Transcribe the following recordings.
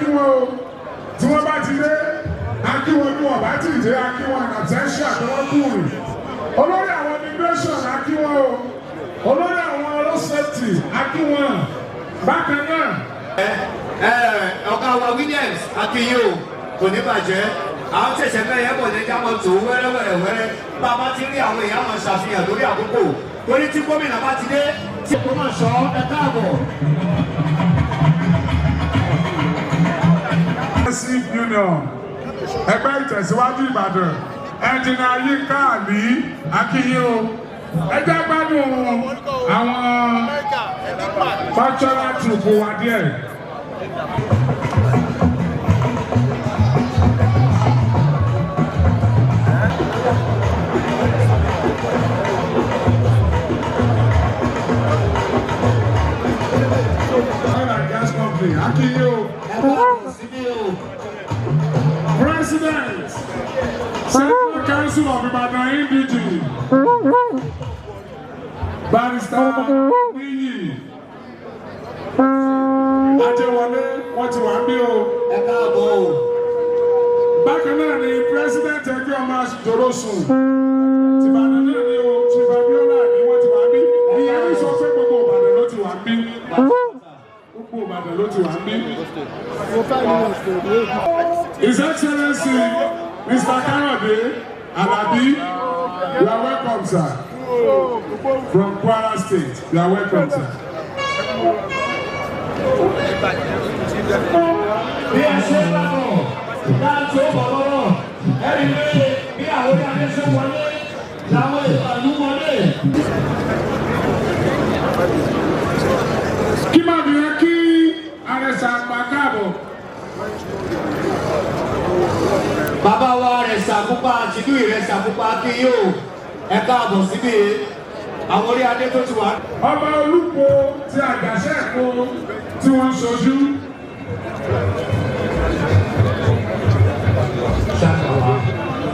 akíwọ́n o tí wọ́n bá ti dé akíwọ́n ní ọ̀bá tí ìdè akíwọ́n àtẹ̀ṣẹ́ àtọwọ́kùnrin olórí àwọn immigration akíwọ́n o olórí àwọn road safety akíwọ́n bákan náà. ọ̀gá wa Williams akínyó kò ní bàjẹ́ àwọn ṣẹ̀ṣẹ̀ bẹ́ẹ̀ yẹn bọ̀ ní jámọ̀ tó wẹ́rẹ́wẹ́rẹ́ bá a bá ti rí àwọn èèyàn máa ṣàfihàn lórí àkókò torí tí gómìnà bá ti dé tí Ògbómọ̀ṣọ́ ẹ káàbọ̀. Union ẹgbẹ́ ìtẹ̀síwájú Ìbàdàn ẹnjìnà Yínká Àlí akínyó ẹjẹ́ gbádùn àwọn cultural troupe wa díẹ̀. President, Central Council of Ibadan Indigene, Barrister Niyi Ajewole, wọ́n ti wà ní o. Ẹ káàbọ̀ o. Bákan náà ni President ẹgbẹ́ ọmọ Jorosun. Tìbàdàn náà ni o, Tìbàbíọ́lá ni wọ́n ti wà ní. Ìyá mi sọ pé gbogbo Ìbàdàn ló ti wà ní. Gbogbo Ìbàdàn ló ti wà ní. His Excellency Mr. Kayode Alabi, you are welcome, sir. From Kwara State, you are welcome, sir. Bí a ṣe bá bọ̀, láti ó bọ̀ lọ́wọ́, ẹ̀rí pé bí àwọn ìyáde ṣe wọlé, làwọn ìpàdé wọlé. Kí máa bìí kí àrẹ̀sà àgbà káàbọ̀. Bàbá wa rẹ̀ ṣàkópa àṣìlú rẹ̀ ṣàkópa kí yóò ẹ káàbọ̀ síbí àwọn orí adé tó ti wà. Ọba Olúpo ti Àjàṣẹ́ Èkó tí wọ́n ṣojú.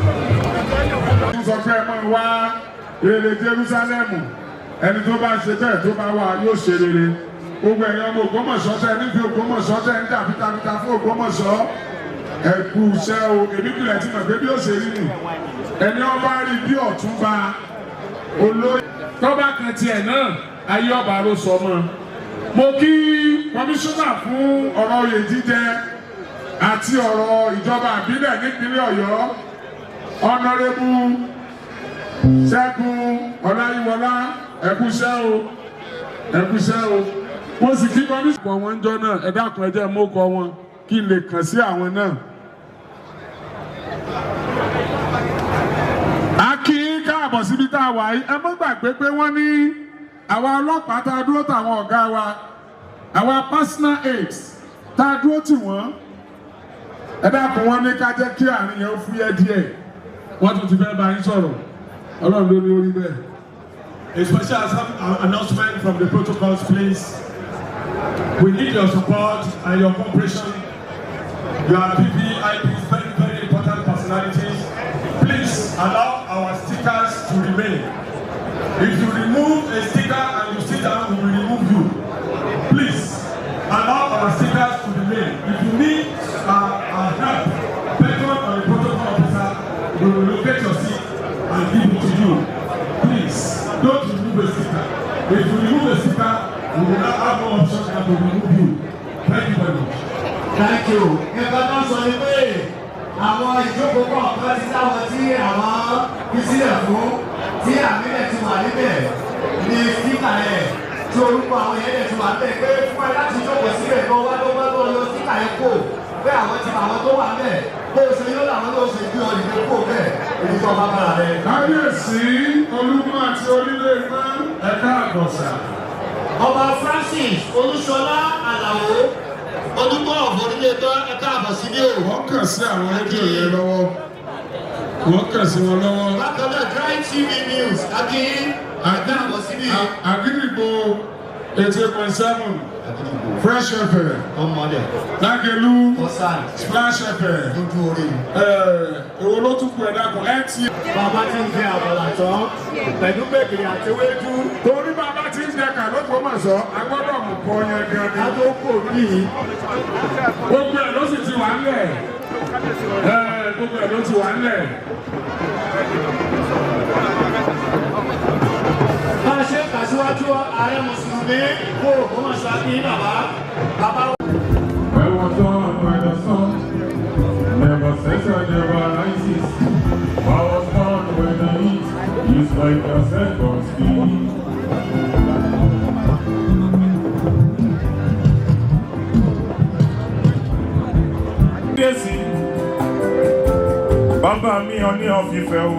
Wọ́n sọ pé ẹ máa wá rere Jerúsálẹ́mù ẹni tó bá ṣe bẹ́ẹ̀ tó bá wà yóò ṣe rere. Gbogbo ẹ̀yàn ọmọ Ògbómọ̀ṣọ́ tẹ níbi Ògbómọ̀ṣọ́ tẹ ń dà fitafita fún Ògbómọ̀ṣọ́. Ẹ̀kú iṣẹ́ o, èmi kìlẹ̀ tí mọ̀ pé bí ó ṣe rí nì. Ẹni ọba rí bí Ọ̀túnba olóyè. Tọ́ba kan tiẹ̀ náà, ayé ọba ló sọ mọ́. Mo kí kọmíṣánná fún ọ̀rọ̀ oyè jíjẹ àti ọ̀rọ̀ ìjọba àbílẹ̀ nípínlẹ̀ Ọ̀yọ́, Ọ̀nàrẹ́bù Ṣẹ́gun Ọláyíwọlá, ẹ̀kúṣẹ́ o, ẹ̀kúṣẹ́ o. Mo sì kí kọmíṣánná wọn ń jọ náà, ẹ dákun ẹ jẹ́ mọ́kọ wọn kí n lè kàn sí àwọn náà. A kí í káàbọ̀ síbi tá a wà yìí, ẹ mọ́ gbàgbé pé wọ́n ní àwa ọlọ́pàá tá a dúró tàwọn ọ̀gá wa, àwa personal aides tá a dúró tì wọ́n. Ẹ dákun wọn ní ká jẹ́ kí àárín yẹn ó fúyẹ́ díẹ̀. Wọ́n tún ti fẹ́ bá yín sọ̀rọ̀. Ọlọ́run ló ní orí bẹ́ẹ̀. A special announcement from the protocols, please. We need your support and your cooperation. You are PPIP's very, very important personalities. Please allow our stickers to remain. If you remove a sticker and you sit down, we will remove you. Please allow our stickers to remain. If you need our help, patron or a protocol officer, we will locate your seat and give it to you. Please don't remove a sticker. If you remove a sticker, we will not have no option than to remove you. Thank you very much. Thank you. Ẹ̀ka náà sọ ní pé àwọn ìjókòó kọ̀ọ̀kan ti táwọn tí àwọn fi sílẹ̀ fún tí àmìlẹ̀ ti wà níbẹ̀ ní síkà ẹ̀ tí orúkọ àwọn èèyàn ti wà níbẹ̀ pé fún ẹ láti jókòó síbẹ̀ kó wá tó gbọ́ lọ síkà ẹ̀ kó pé àwọn ti àwọn tó wà níbẹ̀ bó o ṣe yóò làwọn ló ṣe gbé ọdún tó kó bẹ́ẹ̀ èyí tó bá bára rẹ̀. Kábíyèsí Olúmọ àti orílẹ̀ èdè ẹ̀ka àgọ̀sà. Ọba Francis Olúṣọlá Àlàó Odúgbò orílẹ̀-èdè ẹ̀ka àbọ̀ síbí o. Wọ́n kàn sí àwọn rédíò yẹn lọ́wọ́. Wọ́n kàn sí wọn lọ́wọ́. Bákan náà Dry TV News Akin ẹ̀ka àbọ̀ síbí. Àgídìgbò 88.7 Fresh FM. Lágẹ̀lú Splash FM. Èwo ló tún kú ẹ̀dá kan LT. Bàbá ti ń jẹ àbọ̀là tán pẹ̀lú gbèkìrì àti ewédú. Torí bàbá ti ń jẹ kà l'Ógbómọ̀ṣọ́, a gbọ́dọ̀ mú kọ́ yẹn gan ni. A tó kò bí. Gbogbo ẹ̀ ló sì ti wà ńlẹ̀. Gbogbo ẹ̀ ló ti wà ńlẹ̀. Bá a ṣe kàṣíwájú ààrẹ Mùsùlùmí kó Ògbómọ̀ṣọ́ kí bàbá. I was born by the sun, never cessed, never rises. I was born when the heat is like a second speed. Bàbá mi ò ní ọ̀fìfẹ́ o.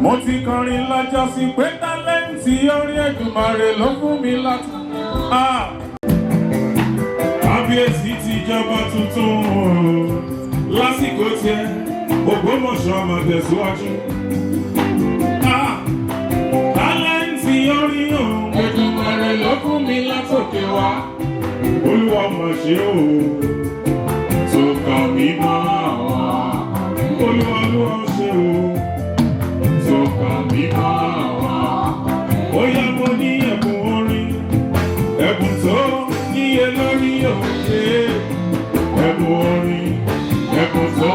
Mo ti kọrin lọ́jọ́ sí pé tálẹ́ǹtì orin Èdùmàrè ló fún mi láti. Kábíyèsí ti jọba tuntun lásìkò tiẹ̀ Ògbómọ̀ṣọ́ máa tẹ̀síwájú. Tálẹ́ǹtì orin Èdùmàrè ló fún mi látòkè wá. Olúwa mà ṣe o, tó kà mí mọ́ àwọn. Olúwa ṣe o. Oya mo ní ẹ̀bùn orin, ẹ̀bùn tó níye lórí òkè. Ẹ̀bùn orin, ẹ̀bùn tó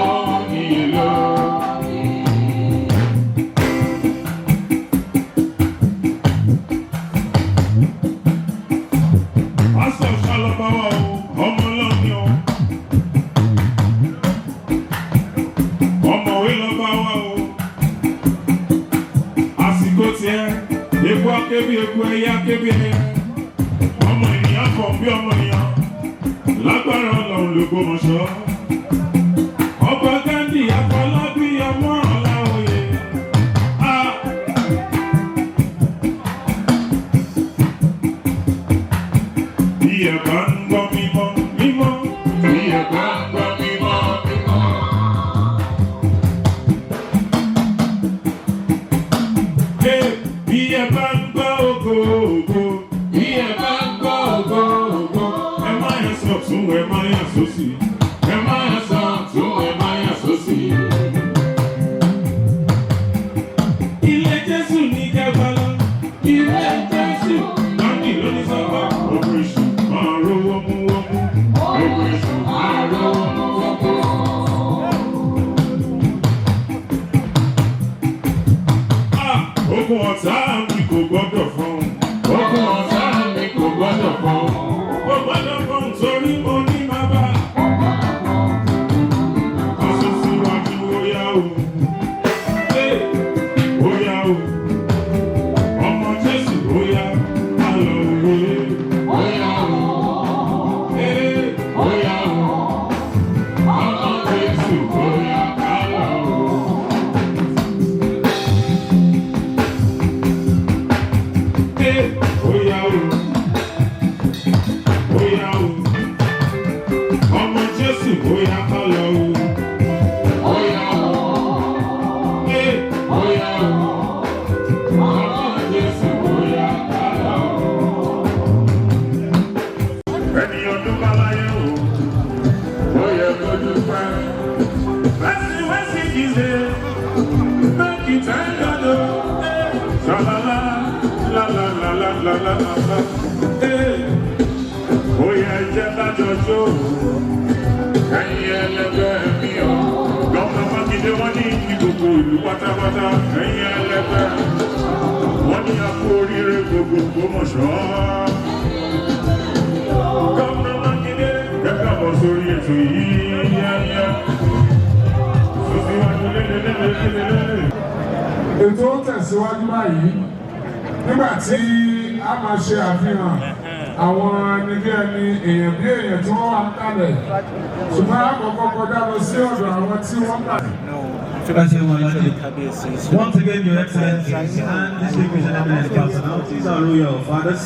níye lórí. Pásítọ̀ Ṣálọ́báwá o, ọmọ ọlọ́ni o. Ọmọwé lọ́báwá o. Eku akébi eku ẹyẹ akébi ẹyẹ. Ọmọ ènìyàn fọ̀ bí ọmọ ènìyàn. Lágbára Ọlọ́run l'Ògbómọ̀ṣọ́. Ọba Ghandi Afolabi ọmọ Olaoye. Bí ẹ bá ń gbọ́ mímọ́ mímọ́. Bí ẹ bá ń gbọ́ mímọ́ mímọ́. Bí ẹ bá ń gbọ́ ògo ògo, bí ẹ bá ń gbọ́ ògo ògo, ẹ má yà sọ̀tún, ẹ má yà sósì, ẹ má yà sọ̀tún, ẹ má yà sósì. Ilé Jésù ní kẹfàlá, ilé Jésù Ghandi ló ní sábà. Operation máa rówó mú wọ́mú, Operation máa rówó mú wọ́mú. Ogun ọ̀tá mi kò gbọ́dọ̀ fọ́n. Ogun ọ̀tá mi kò gbọ́dọ̀ fọ́n. Kò gbọ́dọ̀ fọ́n torí mo ní bàbá. Ọ̀sùn síwájú óyá o. Óyá o. Ọmọ Jésù óyá. Àlọ́ òwe. Óyá o. Óyá o. Ọmọ Jésù óyá. Àlọ́ òwe. Óyá o, óyá o, ọmọ Jésù óyá ká lọ o. Óyá o, óyá o, ọmọ Jésù óyá ká lọ o. Ẹni ọdún bá láyé o, ó yẹ kó dúpẹ́. Wẹ́sì jíde, mẹ́kì tẹ́ńdọ̀dọ̀, ṣàlàlá. La la la la la la la. Oya ẹjẹ lájọ jó, ẹ̀yin ẹlẹgbẹ́ mi o. Gọ́mìnà Makinde wọ́n ní kí gbogbo ìlú pátápátá. Ẹ̀yin ẹlẹgbẹ́, wọ́n ní a kú oríire gbogbo Ògbómọ̀ṣọ́. Gọ́mìnà Makinde ẹ káàbọ̀ sórí ètò yìí yẹ́yẹ́. Sọ́síwájú lélẹ́lẹ́lẹ́lẹ́lẹ́. Ètò ó tẹ̀síwájú báyìí. Nígbà tí a máa ṣe àfihàn àwọn ẹni èèyàn bí èèyàn tí wọ́n wà ń kalẹ̀, ṣùgbọ́n àkọ́kọ́ kọjá lọ sí ọ̀dọ̀ àwọn tí wọ́n gbà. Once again, Your Excellencies and distinguished and eminent personalities, our royal fathers,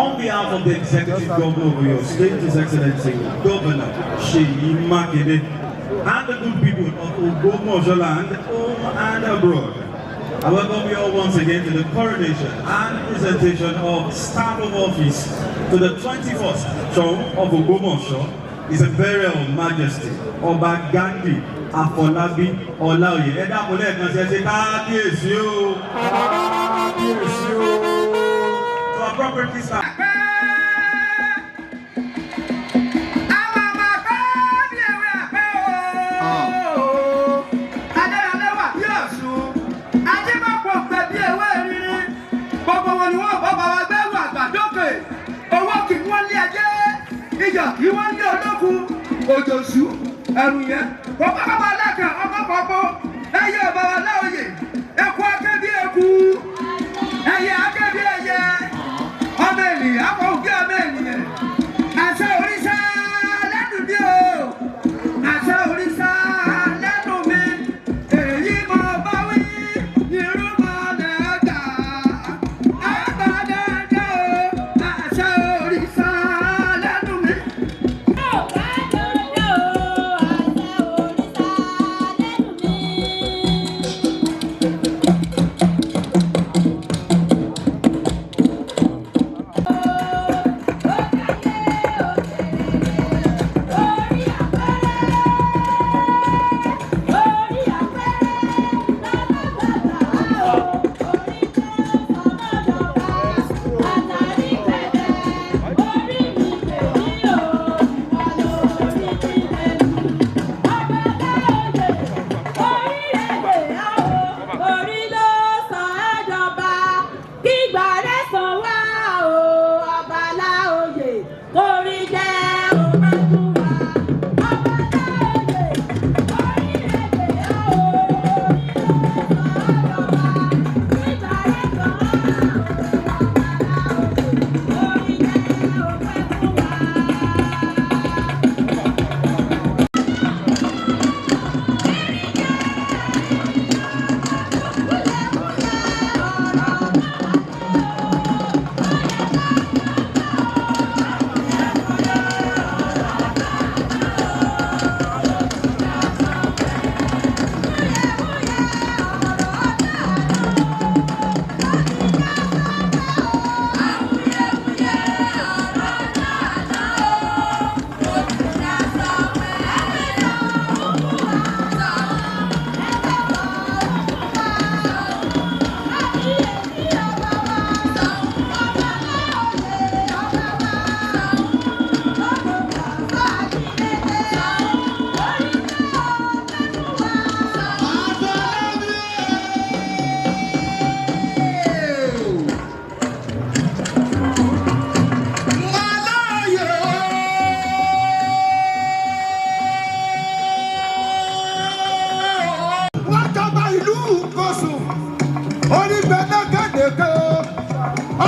on behalf of the Executive Governor of your state, His Excellency Governor Seyi and the good people of Ogbomoso land, home and abroad, I welcome you all once again to the coronation and presentation of staff of office to the 21st throne of Ogbomoso, His Imperial Majesty Oba Ghandi Afolabi Olaoye. Ẹ dákun lẹ́ẹ̀kan sí ẹ ṣe kábíyèsí o. Kábíyèsí o. To appropriately start. Ìwọ́n ní olókun òjòṣù ẹ̀rù yẹn wọ́n bá bàbá alága ọmọ pọ̀pọ̀ ẹyẹ ọba Olaoye eku akébí eku ẹyẹ akébí ẹyẹ ọmọ ènìyàn akọ òkè ọmọ ènìyàn àṣẹ òrìṣà lẹ́nu bí o àṣẹ òrìṣà lẹ́nu mi èyí mo bá wí irú mọ́ lẹ́gà àgbàdàdà o àṣẹ òrìṣà.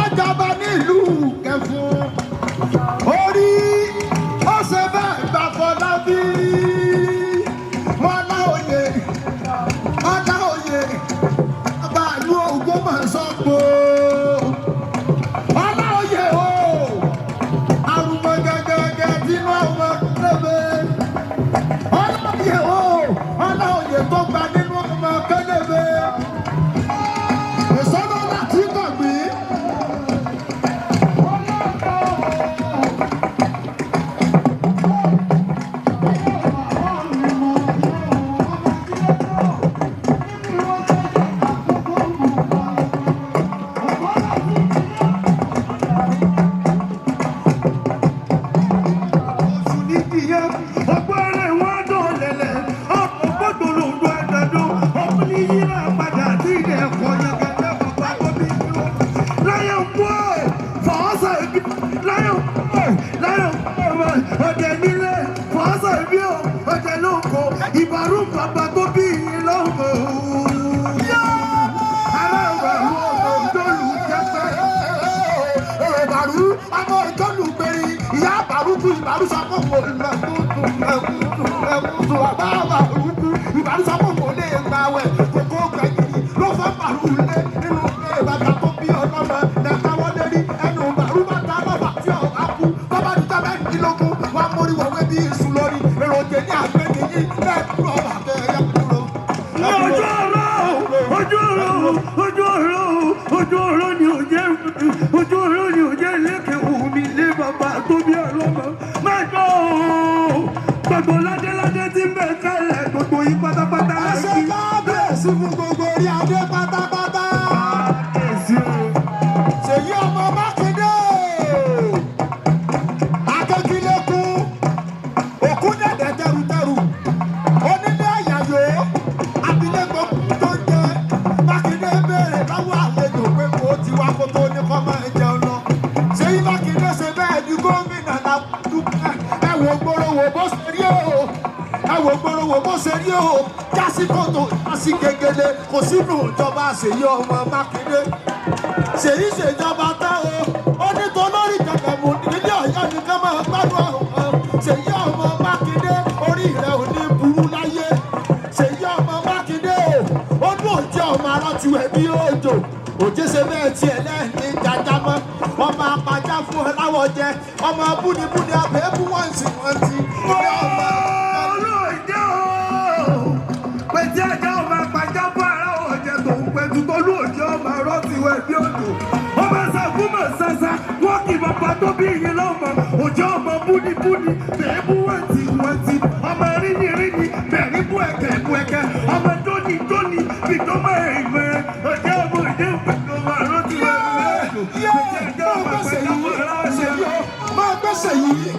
Ọjọba nílùú Kẹfún orí ọ̀sẹ̀ bẹ́ẹ̀ gbà Afolabi Olaoye ọba ìlú Ogbomoso Olaoye o Orumogege nínú ọmọ kẹlẹbẹ Olaoye o Olaoye tó gba nínú ọmọ kẹlẹbẹ. Ìbàrú bàbá tó bí lọ́wọ́. Aláwọ̀ òjòlù jẹ́pẹ́. Ìbàrú ọmọ òjòlù péré. Ìyá àbàrúkú ìbàrú sọ́kọ̀ kò lọ ẹ̀kútù àbáwà òrùkú. Ìbàrú sọ́kọ̀ kò lè gbà wẹ̀. Kòkó gbẹ̀gìrì ló fọ́ bàrú lé nínú ilé bàbá tó bí ọlọ́mọ. Lẹ́ka wọ́n lé ní ẹnu bàrú bàtà lọ́fà tí ọ̀gá kú. Bọ́bá ní tábẹ́ ìdílógún wọ́n mórí wọ̀wé bí iṣu lórí. Èròjẹ ní àgbẹ̀ nìyí lẹ́ẹ̀kúrọ̀ àbẹ̀ ẹ̀yẹ kúrò. Ojú ọ̀rọ̀ ojú ọ̀rọ̀ ni ò jẹ́ lékè òun mi lé bàbá tó bí ọlọ́mọ má gbọ́ gbogbo ládéládé tí ń bẹ̀ kálẹ̀ gbogbo yín pátápátá. ẹ ṣe kábíyèsí fún gbogbo orí adé pátápátá. Ṣèyí ọmọ Mákindé akẹ́kílẹ́kùn òkú dẹ̀dẹ̀ tẹrutẹru onílé àyàyò abilékọ tó ń jẹ Mákindé béèrè lọ́wọ́ àlejò pé kò ti wá kó tó ní kọ́ máa jẹun lọ. Ṣèyí Mákindé ṣe bẹ́ẹ̀ di gómìnà làdúgbò ẹ wò gbòòrò bó ṣe rí o ẹ wò gbòòrò bó ṣe rí o jásí kòtò jásí gegele kò sínú ìjọba Ṣèyí ọmọ Mákindé. Ṣèyí ṣèjọba tán o ó ní tó lórí jẹ̀gẹ̀mù nílé Ọ̀yọ́ nìkan máa gbádùn ọ̀hún. Ṣèyí ọmọ Mákindé orí rẹ̀ ò ní burú láyé. Ṣèyí ọmọ Mákindé ó ní òjì ọmọ arátiwẹ̀ bí òjò òjì ṣe bẹ́ẹ̀ tiẹ̀ lẹ́ẹ̀ni jájá mọ́ ọmọ apájá fún ọláwọ̀ jẹ ọmọ búnibúni abẹ́ẹ́bú wọ́n sì wọ́n ti orí ọmọ. olóòjẹ́ o pẹ̀tí ajá ọmọ apájá fún aláwọ̀ jẹ tòun pẹ̀tù tó lóòjẹ́ ọmọ arátiwẹ̀ bí òjò ọmọ sàkúmọ̀ sàṣà wọ́n kì bàbá tó bí ìyẹn lọ́mọ òjò ọmọ búnibúni bẹ́ẹ̀bú wọ́n ti ọmọ ríniríni bẹ̀ríbú ẹ̀kẹ́ ọmọ tóní bìtọ́mọ ẹ̀mẹ́ ọjọ́ ọmọ ìdí ìpẹ̀tọ́ ọmọ arátiwẹ̀ bí òjò pẹ̀tí ajá ọmọ apájá fún aláwọ̀ jẹ máa gbẹ́sẹ̀ yìí.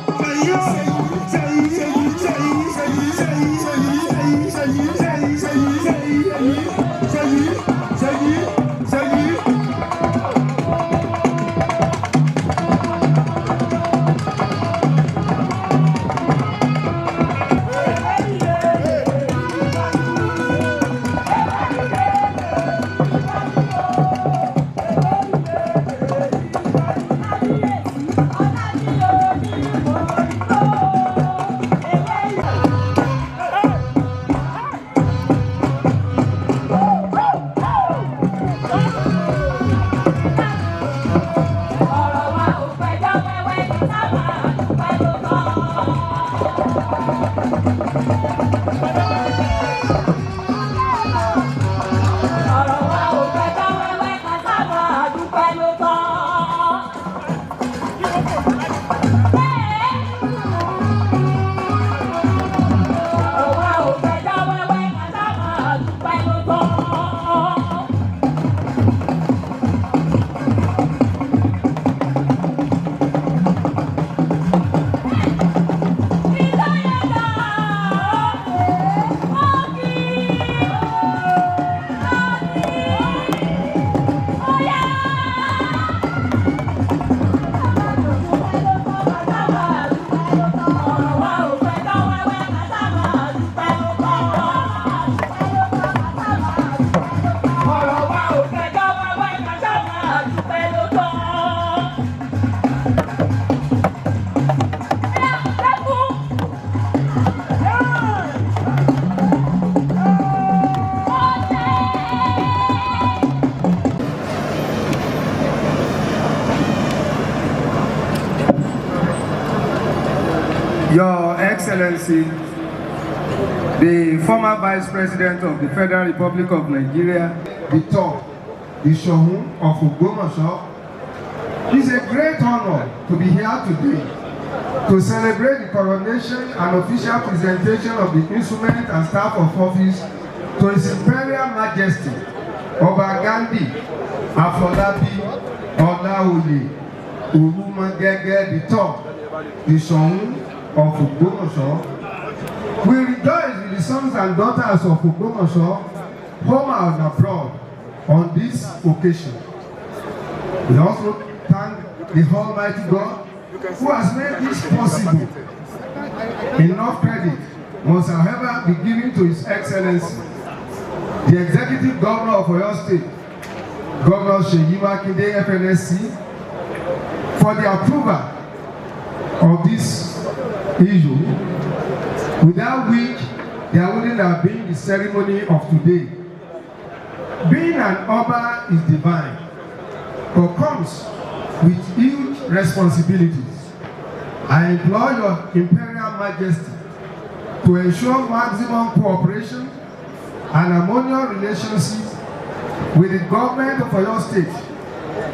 Your Excellency, the former Vice President of the Federal Republic of Nigeria, the top, the Soun of Ogbomoso, it's a great honor to be here today to celebrate the coronation and official presentation of the instrument and staff of office to His Imperial Majesty, Oba Afolabi Ghandi Olaoye, Orumogege the top, the Soun of Ogbomoso. We rejoice with the sons and daughters of Ogbomoso, home and abroad, on this occasion. We also thank the Almighty God who has made this possible. Enough credit must, however, be given to His Excellency, the Executive Governor of Oyo State, Governor Seyi Makinde, FNSC, for the approval of this issue, without which there wouldn't have been the ceremony of today. Being an Oba is divine, but comes with huge responsibilities. I implore your Imperial Majesty to ensure maximum cooperation and harmonious relationship with the government of Oyo State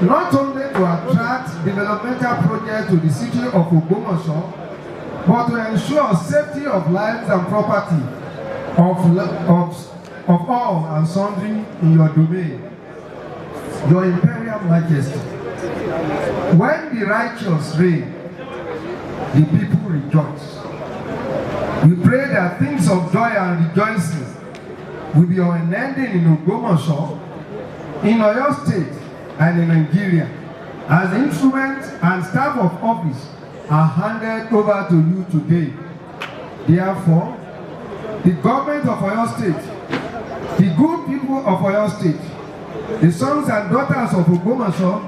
not only to attract developmental projects to the city of Ogbomoso, but to ensure safety of lives and property of all and sundry in your domain, Your Imperial Majesty. When the righteous reign, the people rejoice. We pray that things of joy and rejoicing will be unending in Ogbomoso, in Oyo State, and in Nigeria, as instruments and staff of office are handed over to you today. Therefore, the government of Oyo State, the good people of Oyo State, the sons and daughters of Ogbomoso,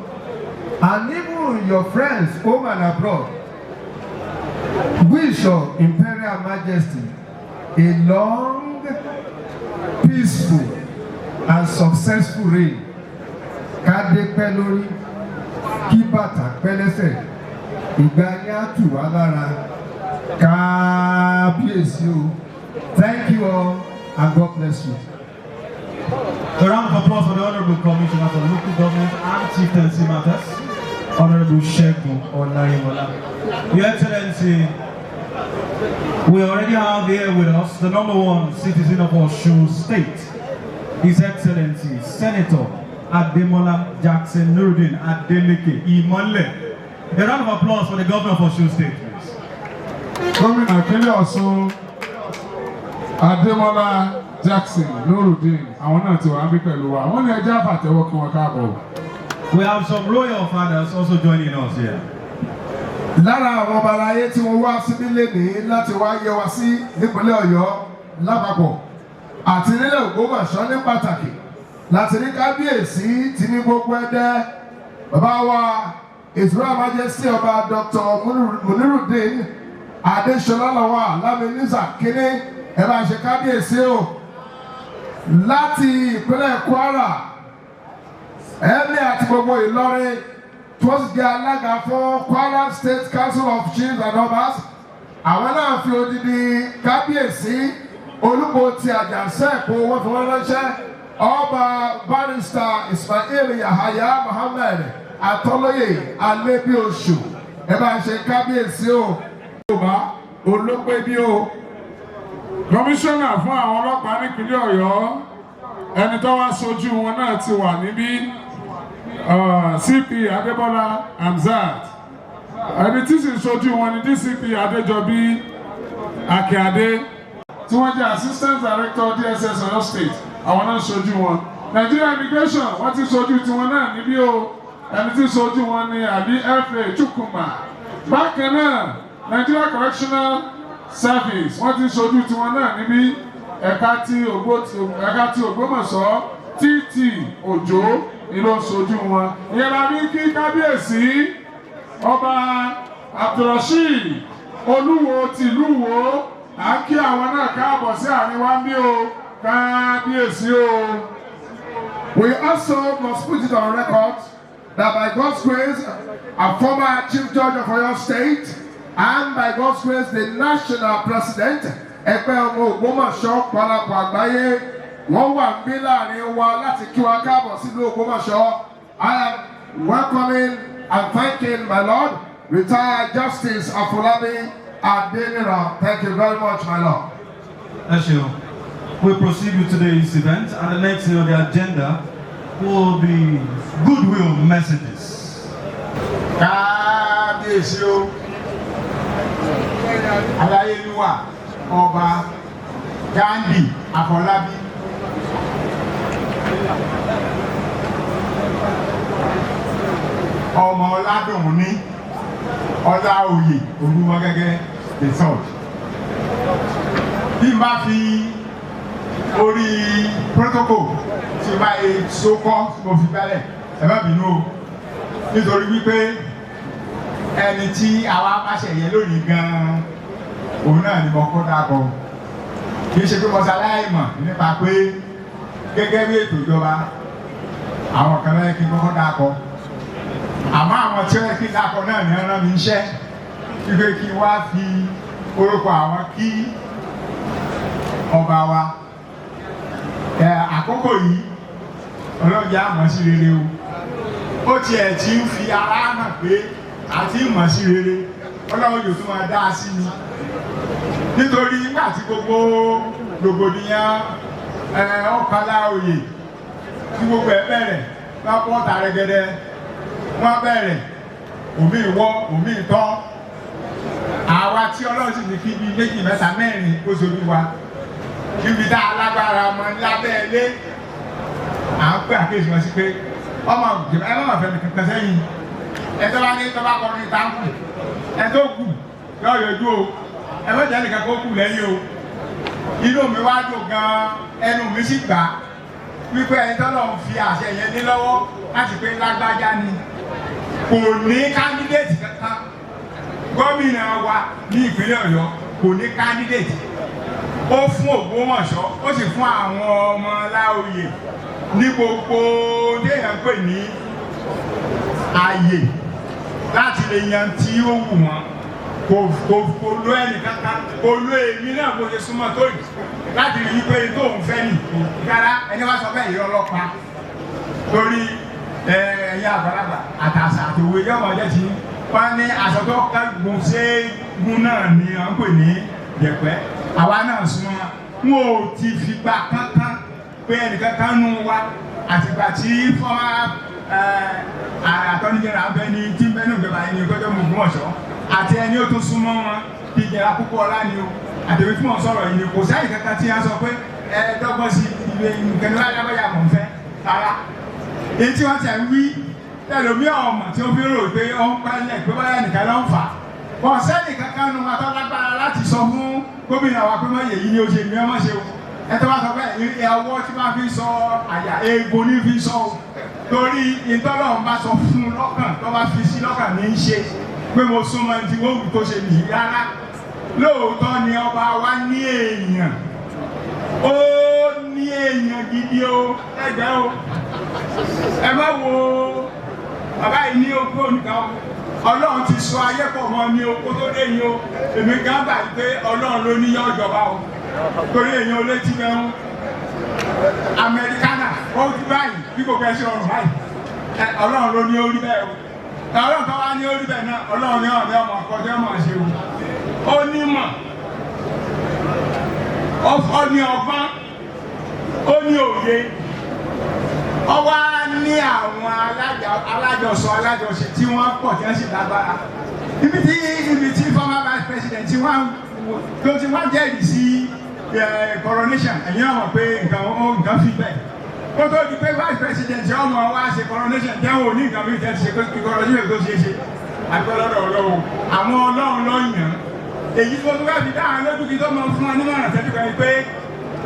and even your friends home and abroad, wish your Imperial Majesty a long, peaceful, and successful reign. Kádé pẹ́ lórí, kí bàtà pẹ́ lẹ́sẹ̀, ìgbà yín á tù wá lára. Kábíyèsí o. Thank you all, and God bless you. A round of applause for the Honorable Commissioner for Local Government and Chieftaincy Matters, Honorable Seyi Olaoye. Your Excellency, we already have here with us the #1 citizen of Osun State, His Excellency Senator Ademola Jackson Nuruddin Adeleke Imole. A round of applause for the Governor of Osun State, please. Gomina Ipinle Osun Ademola Jackson Nuruddin, àwọn náà ti wà níbí pẹ̀lú wa. Wọ́n ní ẹjẹ́ àfàtẹ́wọ́ kí wọ́n káàbọ̀. We have some royal fathers also joining us here. Lára àwọn ọba aláyé tí wọ́n wá síbí lénìí láti wá yẹ wá sí nípínlẹ̀ Ọ̀yọ́ lápapọ̀ àti nílẹ̀ Ògbómọ̀ṣọ́ ní pàtàkì láti ní kábíyèsí tí ní gbogbo ẹ̀dẹ́ bàbá wa His Royal Majesty Ọba Dr. Muniruddin Adéṣọlá Lawal Lámínísà Kíní ẹ bá ṣe kábíyèsí o láti ìpínlẹ̀ Kwara ẹ̀mí àti gbogbo Ìlọrin tó sì jẹ́ alága fún Kwara State Council of Chiefs and Obas. Àwọn náà fi odidi kábíyèsí Olúwo ti Àjàṣẹ́ kó wọ́n fi wọ́n ránṣẹ́ Ọba Barrister Ismail Yahaya Muhammed Atọ́lóyè Alébíoṣù ẹ bá ṣe kábíyèsí o. Yorùbá olóògbé bí o. Kọmíṣánná fún àwọn ọlọ́pàá nípínlẹ̀ Ọ̀yọ́ ẹni tó wá sojú wọn náà ti wà níbí. CP Adébọ́lá Hamzat, ẹni tí sì sojú wọn ni DCP Adéjọbí Akíade tí wọ́n jẹ́ Assistant Director DSS Oyo State, àwọn náà sojú wọn. Nigeria Immigration wọ́n ti sojú tiwọn náà níbí o, ẹni tí sojú wọn ni àbí FA Chukwuma. Bákan náà Nigeria Correctional Service wọ́n ti sojú tiwọn náà níbí ẹ̀ka tí Ògbómọ̀ṣọ́ TT Òjó ìlú sojú wọn. Ìyẹn la ní kí kábíyèsí Ọba Abdulrasheed Olúwo tìlú Wo à ń kí àwọn náà káàbọ̀ sí àríwá bí o kábíyèsí o. We also must put it on record that by God's grace, a former Chief Judge of Oyo State, and by God's grace, the National President, ẹgbẹ́ ọmọ Ògbómọ̀ṣọ́ parapọ̀ àgbáyé, wọ́n wà ń bí láàrin wa láti kí wa káàbọ̀ sílùú Ògbómọ̀ṣọ́. I am welcoming and thanking my Lord, retired Justice Afolabi Ghandi. Thank you very much, my Lord. Thank you. We proceed with today's event, and the next thing on the agenda will be goodwill messages. Kábíyèsí o, Aláyélúwà Oba Ghandi Afolabi. Ọmọ Ọládùnní Olaoye Orumogege the third. Bí n bá fi orí protocol tí máa ń sókọ́ tí mo fi gbálẹ̀ ẹ má bínú o nítorí wípé ẹni tí àwa bá ṣẹ̀yẹ lónìí gan-an òun náà ni mo kọ́ dákọ̀. Kì í ṣe pé mo ṣaláì mọ̀ nípa pé gẹ́gẹ́ bí ètò ìjọba àwọn kan lẹ́yìn kí n kọ́kọ́ dákọ̀. Àmọ́ àwọn tí ó yẹ kí n dákọ̀ náà ní ọ̀nà mi ń ṣẹ́ wípé kí n wá fi orúkọ àwọn kí ọba wa. Àkókò yìí ọlọ́jà àmọ́ sí rere o ó tiẹ̀ ti ń fi ara hàn pé àti ìmọ̀ sí rere Ọlọ́run yóò tún máa dá sí mi nítorí nígbà tí gbogbo rògbòdìyàn Ọ̀kànlá oyè tí gbogbo ẹ̀ bẹ̀rẹ̀ lọ́pọ̀ tàrẹ́gẹ́dẹ́ wọ́n bẹ̀rẹ̀ omi ìwọ omi ìtọ́ àwa tí Ọlọ́run sì ní kí bíi méjì mẹ́ta mẹ́rin kó sojú wa níbi tá a lágbára ọmọ lábẹ́ ilé à ń pè àkéjì wọn sí pé ọmọ ẹ má fẹ́ mi kankan sẹ́yìn ẹ tó bá ní tó bá kọrin táǹkù ẹ tó kù yọ yọjú o ẹ má jẹ́ nìkan kó kù lẹ́yìn o inú mi wá dùn gan ẹnu mi sì gbà wípé ẹni tọ́lọ̀ ń fi àṣẹ yẹn ní lọ́wọ́ láti pé lágbájá ni kò ní kándídéètì kankan gómìnà wa ní ìpínlẹ̀ Ọ̀yọ́ kò ní kándídéètì ó fún Ògbómọ̀ṣọ́ ó sì fún àwọn ọmọ Láòyè ní gbogbo déèyàn pè ní ààyè láti lè yan tí ó wù wọ́n kò ló ẹnì kankan kò ló èmi náà kò ṣe súnmọ́ tó yìí láti rí i pé tóun fẹ́ nì kára ẹni wá sọ bẹ́ẹ̀ yìí ọlọ́pàá torí ẹ̀yin àgbàlagbà àtàṣà àtòwé yọ̀mọ̀ ọjọ́ tí wọ́n ní aṣọ tó kẹ́gùn ṣéégún náà ni à ń pè ní yẹ̀pẹ́ àwa náà súnmọ́ wọn ò ti fìgbà kankan pé ẹnìkankan nù wá àtìgbà tí fọ́nmá àtọ́nijẹ́ra bẹ ní tí ń bẹ ní ìjọba ẹni ìgbẹ́jọ́ Ògbómọ̀ṣọ́ àti ẹni ó tó súnmọ́ wọn bí ìjẹra púpọ̀ ọlá ni o àtẹ̀wé tí mò ń sọ̀rọ̀ yìí ni kò sáyì kankan tí a sọ pé dọ́gbọ́n sí ìwé ìkẹ́ni láyàbáyà mọ̀ ń fẹ́ rárá èyí tí wọ́n ti wí ẹlòmí ọmọ tí ó fi rò pé ó ń pẹ́lẹ̀ pé báyà nìkan ló ń fà wọ́n sẹ́ni kankan nu wa tó lágbára láti sọ fún gómìnà wa pé mọ̀ yèyí ni ó ṣe ní ọmọ ṣe o ẹ tó bá sọ bẹ́ẹ̀ ọwọ́ tí wọ́n fi sọ àyà egbò ní fi sọ o torí ìtọ́lọ́run bá sọ fún un lọ́kàn tó bá fi sí lọ́kàn ní í ṣe pé mo súnmọ́ ẹni tí wọ́n wù tó ṣe nìyí rárá lóòótọ́ ni ọba wa ní èèyàn ó ní èèyàn gidi o ẹgbẹ́ o ẹ má wo bàbá yìí ní okó nìkan Ọlọ́run ti sọ ayé pọ̀ mọ́ ní okó tó dé yìí o èmi gan gbà pé Ọlọ́run ló ní yọ ìjọba o torí èèyàn ò létí mẹ́rún Amẹ́ríkánà ó ti báyìí bí kò fẹ́ ṣe ọrùn báyìí Ọlọ́run ló ní orí bẹ́ẹ̀ o Ọlọ́run tó wá ní orí bẹ́ẹ̀ náà Ọlọ́run ní ọ̀dẹ́ ọmọ àkọ́jọ́ ọmọ ṣe o ó ní mọ̀ ó ní ọgbọ́n ó ní òye ó wá ní àwọn alájọṣe tí wọ́n pọ̀ tí wọ́n sì lágbára ibi tí former vice president tí wọ́n jẹ́rìí sí coronation ẹ̀yin náà mọ̀ pé nǹkan fi bẹ́ẹ̀ kó tó di pé vice president ọmọ wa ṣe coronation jẹ́wọ́ ní nǹkan fi tẹ́ ṣe coronation tó ṣe é ṣe àgbẹ̀lọ́dọ̀ Ọlọ́run àwọn Ọlọ́run ló yàn èyí tó tó bá fi dáhùn lójú kí tó mọ fún ọ nímọ̀ràn tẹ́jú kan pé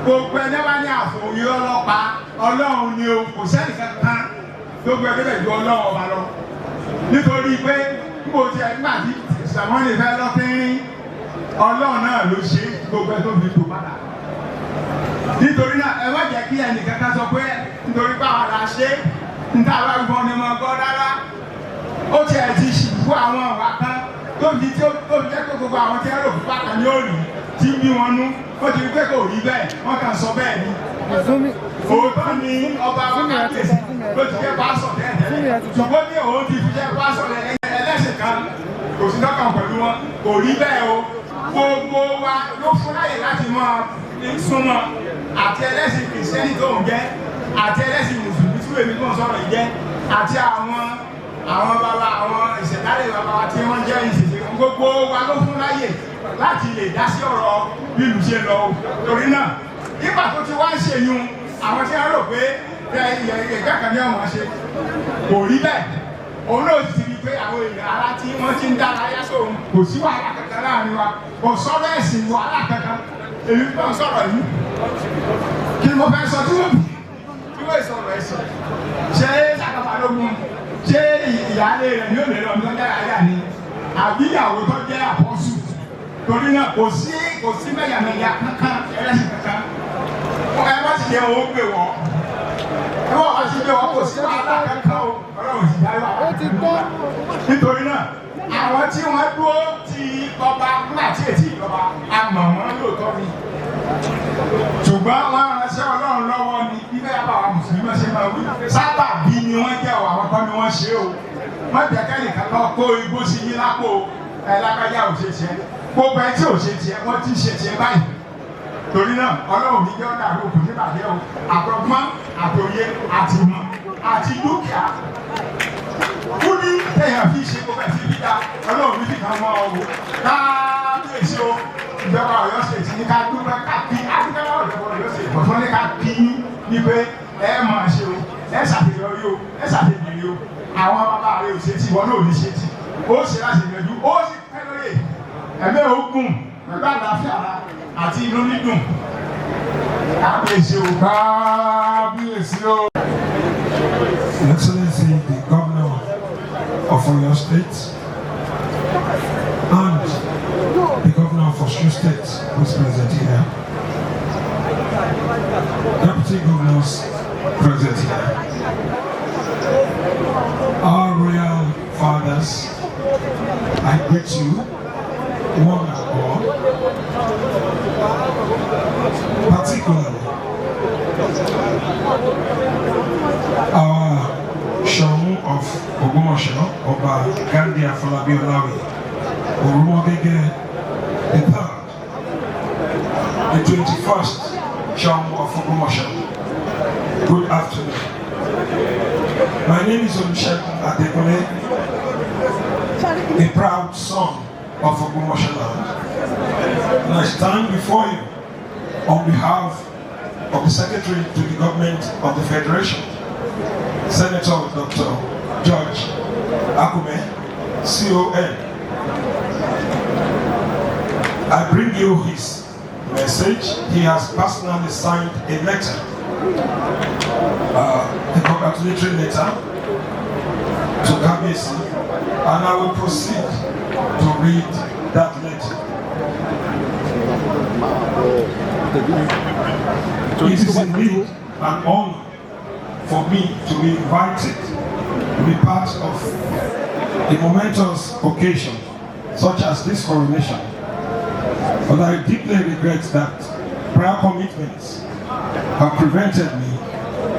gbogbo ẹni bá ní àfòyí ọlọ́pàá Ọlọ́run ni o kò sẹ́ni kankan tó gbé ẹgbẹ́ ju Ọlọ́run ọba lọ nítorí pé níbo tí ẹ nígbà tí sàmọ́nì fẹ́ lọ́tẹ́rín Ọlọ́run náà ló ṣe gbogbo ẹ tó fi tó padà nítorí náà ẹ má jẹ́ kí ẹnì kankan sọ pé nítorí báwa la ṣe níta bá gbọ́n ni mo gbọ́ rárá ó tiẹ̀ ti ṣìkú àwọn ọ̀wá kan tó fi jẹ́ pé gbogbo àwọn tí ẹ̀rọ fún bàtà ní òòlù tí ń bí wọn nú ó ti rí pé kò rí bẹ́ẹ̀ wọ́n kàn sọ bẹ́ẹ̀ ni. òótọ́ ni ọba wákàtí ló ti jẹ́ pásọ̀ tẹ́lẹ̀ ṣùgbọ́n ní òun ti fi jẹ́ pásọ̀ ẹlẹ́sìn kan kò sí lọ́kàn pẹ̀lú wọn kò rí bẹ́ẹ̀ o gbogbo wa ló fún láyè láti máa súnmọ́ àti ẹlẹ́sìn kìrìsìtẹ́nì tó ń jẹ́ àti ẹlẹ́sìn mùsùlùmí tí èmi tó ń sọ̀rọ̀ yìí jẹ́ àti àwọn bàbá àwọn ìṣẹ̀dálẹ̀ bàbá wa tí wọ́n jẹ́ ìṣẹ̀ṣẹ̀ gbogbo wa ló fún láyè láti lè dá sí ọ̀rọ̀ bílù ṣe lọ torí náà nígbà tó ti wá ń ṣèyún àwọn tí wọ́n rò pé ẹgbẹ́ kan ní ọmọ ṣe kò rí bẹ́ẹ̀ òun náà ti rí pé àwọn èèyàn ara tí wọ́n ti ń dára yá sóhun kò sí wàhálà kankan láàrin wa kò sọ̀rọ̀ ẹ̀sìn wàhálà kankan èyí tó ń sọ̀rọ̀ yìí kí ni mo fẹ́ sọ tí wọ́n sọ̀rọ̀ ẹ̀sìn ṣé Afolabi ṣé ìyáálé rẹ̀ ní òlè lọ́dún tó dára ni àbí ìyàwó tó jẹ́ àpọ́sù torí náà kò sí mẹ́yàmẹ́yà kankan ẹlẹ́sìn kankan ẹ má sì yẹ owó pè wọ́n ẹ wọ́n wá sí pé wọ́n kò sí wàhálà kankan o Ọlọ́run sì dárí wàhálà kankan nítorí náà àwọn tí wọ́n dúró ti ọba nígbà tí èsì ìjọba àmọ̀ wọn lóòótọ́ ni ṣùgbọ́n wọ́n ránṣẹ́ Ọlọ́run lọ́wọ́ ní ilé àbá àwọn mùsùlùmí ṣe máa wí sábà bí ni wọ́n jẹ́ àwọn kan ni wọ́n ṣe o wọ́n jẹ́ kẹ́lì kankan kó igbó sí yín lápò lágbájá ò ṣe tiẹ̀ gbogbo ẹ tí ò ṣe tiẹ̀ wọ́n ti ṣe tiẹ̀ báyìí torí náà Ọlọ́run ní jẹ́ ọ̀dà àrùkù nípàdé o àtọgbọ́n àtòye àtìmọ̀ àti dúkìá kúni téèyàn fi ṣe gbogbo ẹ̀ sí dídá Ọlọ́run ní fìkan mọ́ ọ wò káàbíyèsí o ìjọba Ọ̀yọ́ ṣèṣì ní ká dúpẹ́ ká bí adúgbò Ọ̀yọ́ ṣèṣì bọ̀tún ní ká bí ní pé ẹ máa ṣe o ẹ ṣàṣeyọrí o ẹ ṣàṣeyọrí o àwọn bàbá rẹ ò ṣe tí wọn náà ò ní ṣe tí ó ṣe láti yanjú ó sì pẹ́ lóye ẹ̀mí ogun pẹ̀lú àlàáfíà àti inú dídùn kábíyèsí o kábíyèsí o. Excellency, the Governor of Oyo State and the Governor of Osun State, who is present here, Deputy Governors present here, our royal fathers, I greet you, one and all, particularly our Seun of Ogbomoso, Oba Ghandi Afolabi Olaoye, Orumogege the 3rd, the 21st Seun of Ogbomoso. Good afternoon. My name is Ipinle, a proud son of Ogbomoso land, and I stand before you on behalf of the Secretary to the Government of the Federation, Senator Dr. George Akume, CON. I bring you his message. He has personally signed a letter, a congratulatory letter to Kabesi, and I will proceed to read that letter. It is indeed an honor for me to be invited to be part of a momentous occasion such as this coronation. But I deeply regret that prior commitments have prevented me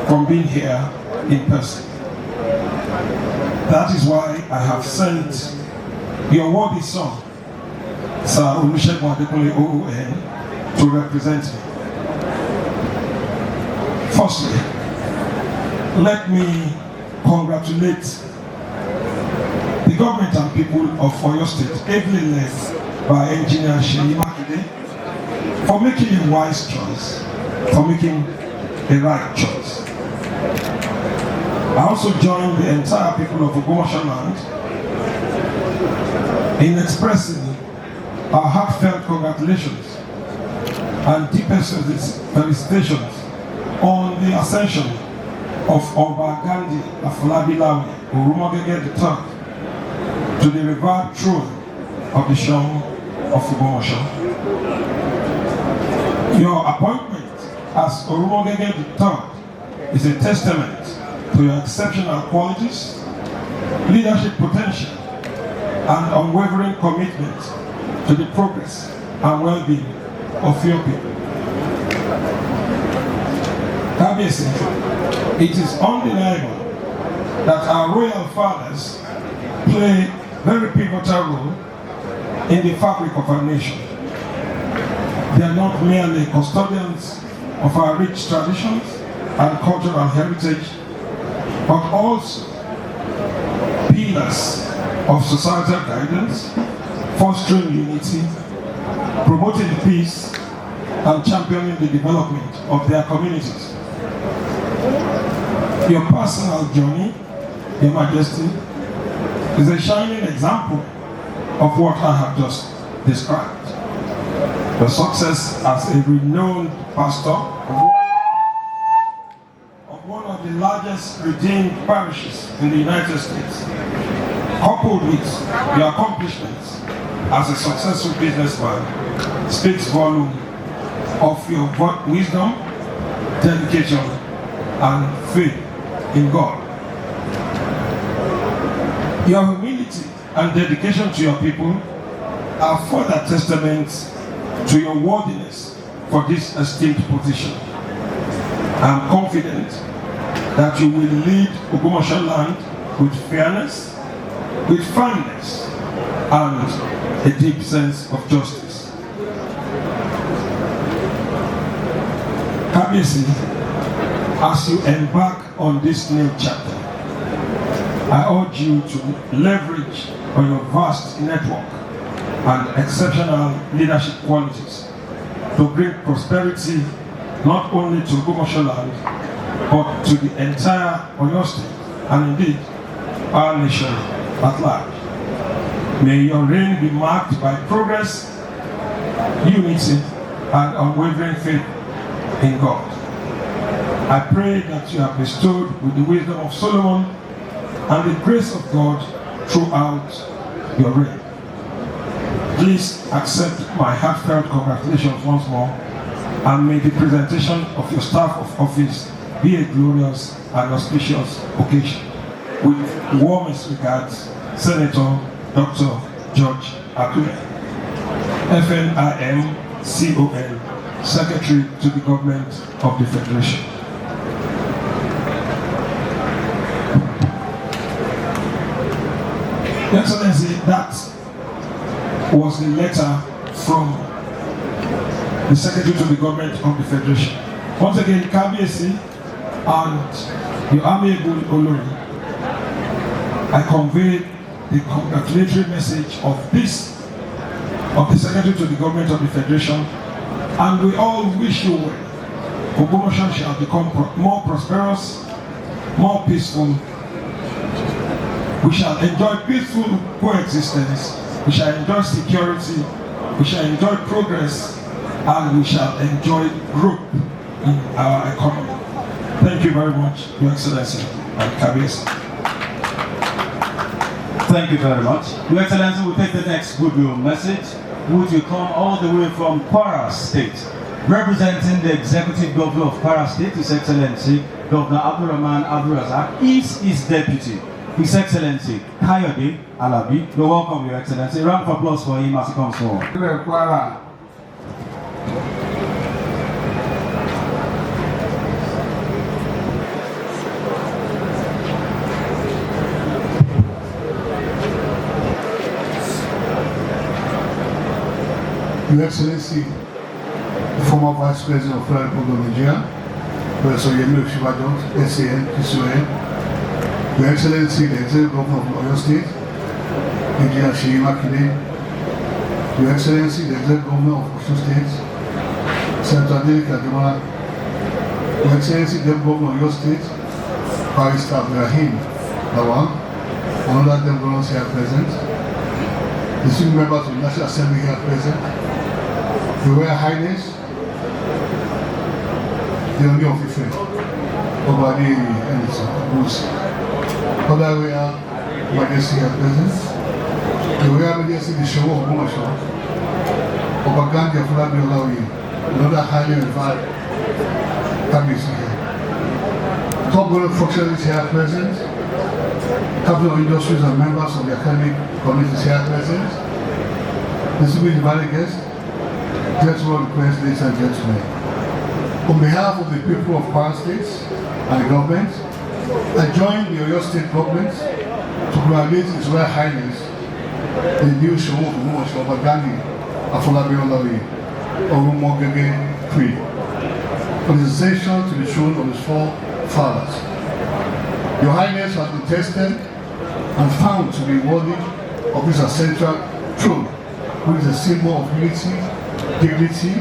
from being here in person. That is why I have sent your worthy son, Sir Olusegun Adekunle OON, to represent me. Firstly, let me congratulate the government and people of Oyo State, ably led by Engineer Seyi Makinde, for making a wise choice, for making a right choice. I also join the entire people of Ogbomoso land in expressing our heartfelt congratulations and deepest felicitations on the ascension of Oba Ghandi Afolabi Ghandi Orumogege III to the revered throne of the Seun of Ogbomoso. Your appointment as Orumogege III is a testament to your exceptional qualities, leadership potential, and unwavering commitment to the progress and well-being of your people. Kabesi, it is undeniable that our royal fathers play a very pivotal role in the fabric of our nation. They are not merely custodians of our rich traditions and cultural heritage, but also pillars of societal guidance, fostering unity, promoting peace, and championing the development of their communities. Your personal journey, Your Majesty, is a shining example of what I have just described. Your success as a renowned pastor of one of the largest redeemed parishes in the United States, coupled with your accomplishments as a successful businessman, speaks volume of your wisdom, dedication, and faith in God. Your humility and dedication to your people are further testaments to your worthiness for this esteemed position. I am confident that you will lead Ogbomoso land with fairness, with firmness, and a deep sense of justice. Kabiyesi, as you embark on this new chapter, I urge you to leverage on your vast network and exceptional leadership qualities to bring prosperity not only to Ogbomoso land, but to the entire Oyo State and indeed our nation at large. May your reign be marked by progress, unity, and unwavering faith in God. I pray that you are bestowed with the wisdom of Solomon and the grace of God throughout your reign. Please accept my heartfelt congratulations once more, and may the presentation of your staff of office be a glorious and auspicious occasion. With warmest regards, Senator Dr. George Akule, FNIM-CON, Secretary to the Government of the Federation. Your Excellency, that was the letter from the Secretary to the Government of the Federation. Once again, Kabiyesi and your amiable Olori, I convey the congratulatory message of the Secretary to the Government of the Federation, and we all wish you well. Ogbomoso shall become more prosperous, more peaceful. We shall enjoy peaceful coexistence. We shall enjoy security. We shall enjoy progress, and we shall enjoy growth in our economy. Thank you very much, Your Excellency and Kabiyesi. Thank you very much. Your Excellency, we take the next goodwill message, which will come all the way from Kwara State. Representing the Executive Governor of Kwara State, His Excellency Governor Abdulrahman Abdulrazak, is his deputy, His Excellency Kayode Alabi. You're welcome, Your Excellency. A round of applause for him as he comes forward. Your Excellency, the former Vice President of Federal Republic of Nigeria, Professor Yemi Osinbajo, SAN, PCON, Your Excellency, the Executive Governor of Oyo State, Engineer Seyi Makinde, Your Excellency, the Executive Governor of Osun State, Senator Adeleke Ademola, Your Excellency, the Governor of Oyo State, Barrister Abdulrahim Lawal, and other Dem governors here present, the student members of the National Assembly here present, Your Royal Highness, the Oni of Ife, Oba Afolabi other Royal Majesty here present, the Royal Majesty, the Showo of Ogbomoso, Oba Afolabi Ghandi Olaoye, and other highly revered Kabiyesi here. Top government functionaries here present, Captain of Industries and members of the academic communities here present, distinguished invited guests, gentlemen of the press, ladies and gentlemen. On behalf of the people of Kwara State and the government, I join the Oyo State government to congratulate His Royal Highness, the new Showo of Ogbomoso, Oba Afolabi Ghandi Olaoye, Orumogege III, for his accession to the throne of his forefathers. Your Highness has been tested and found to be worthy of this ancestral throne, which is a symbol of unity, dignity,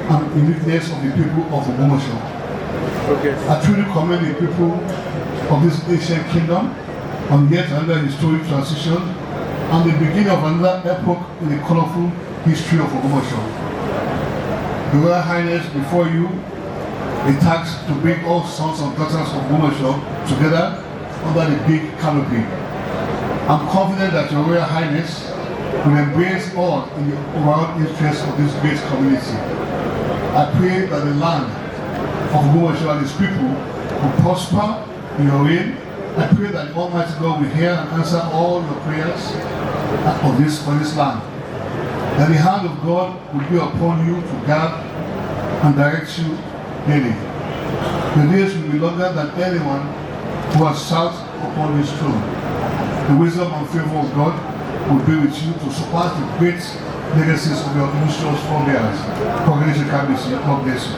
and uniqueness of the people of Ogbomoso. I truly commend the people of this ancient kingdom on yet another historic transition and the beginning of another epoch in the colorful history of Ogbomoso. Your Royal Highness, before you, a task to bring all sons and daughters of Ogbomoso together under the big canopy. I'm confident that Your Royal Highness will embrace all in the overall interest of this great community. I pray that the land of Ogbomoso and its people will prosper in your reign. I pray that the Almighty God will hear and answer all your prayers for this land. That the hand of God will be upon you to guard and direct you daily. The days will be longer than anyone who has sat upon his throne. The wisdom and favor of God will be with you to surpass the great legacies of your illustrious forebears. Coronation Cabinet, God bless you.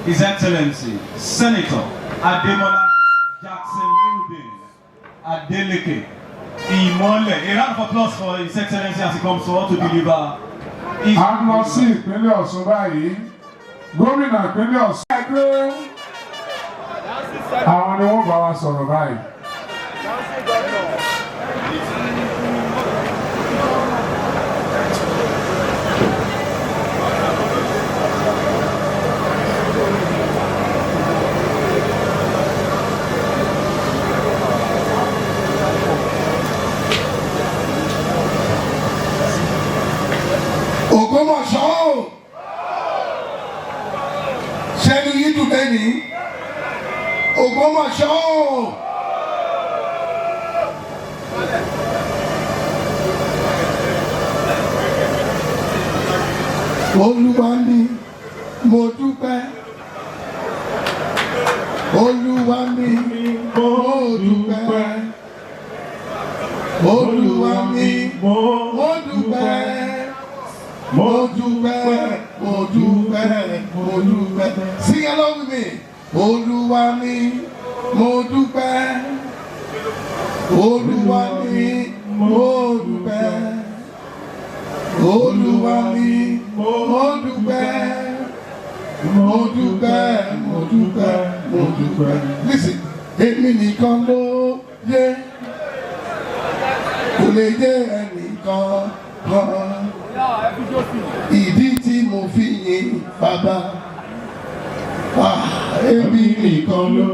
His Excellency, Senator Ademola Jackson Newbin Adeleke Imole. A round of applause for His Excellency as he comes forward to deliver his. A lọ sí ìpínlẹ̀ Ọ̀ṣun báyìí. Gómìnà ìpínlẹ̀ Ọ̀ṣun. Àwọn ni wọ́n bá wa sọ̀rọ̀ báyìí. Ogbomoso, ṣẹ́ni yìí dùn lẹ́ni. Ogbomoso. Olúwa mi, mo dúpẹ́. Olúwa mi, mo dúpẹ́. Olúwa mi, mo dúpẹ́. Mo dúpẹ́, mo dúpẹ́, mo dúpẹ́. Sing along with me. Olúwa mi, mo dúpẹ́. Olúwa mi, mo dúpẹ́. Olúwa mi, mo dúpẹ́. Mo dúpẹ́, mo dúpẹ́, mo dúpẹ́. Listen, èmi nìkan ló yẹ. Kò lè yé ẹnìkan kan. Ìdí tí mo fi yìn bàbá, èmi nìkan ló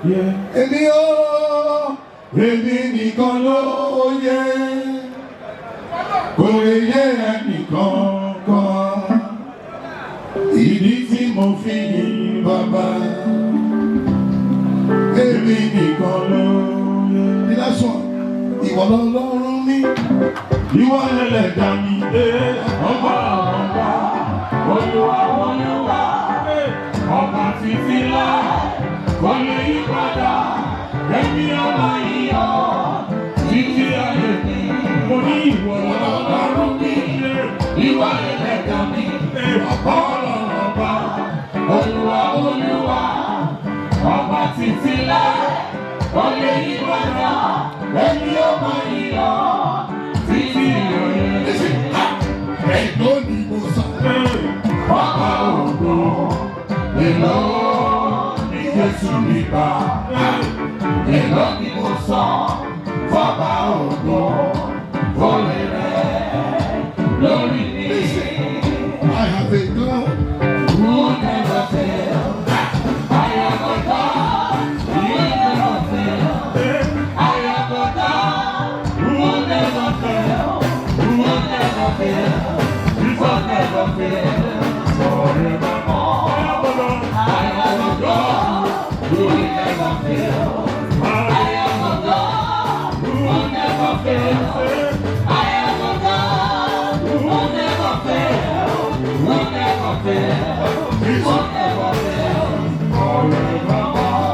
yẹ. Èmi nìkan ló yẹ. Kò lè yé ẹnìkan kan. Ìdí tí mo fi yìn bàbá, èmi nìkan ló yẹ. The last one, ìwọ lọ́lọ́run mi. Ìwọ lẹ̀lẹ́dà mi, ọba ọba, Olúwa Olúwa, ọba títí láé, kò lè yí padà, èmi ọmọ ìyọ̀, títí ayé mi. Mo ní ìwọ lọ́lọ́run mi, ìwọ lẹ̀lẹ́dà mi, ọba ọba, Olúwa Olúwa, ọba títí láé, kò lè yí padà, èmi ọmọ ìyọ̀. Èló ni mo sọ, bàbá ògo, èló ni Jésù mi gbà. Èló ni mo sọ, bàbá ògo, orí rẹ̀ lórí mi. I have a God who never fails. I have a God who never fails. I have a God who never fails. Who will never fail, will never fail, forevermore. I am a God who will never fail. I am a God who will never fail. I am a God who will never fail, will never fail, will never fail, forevermore.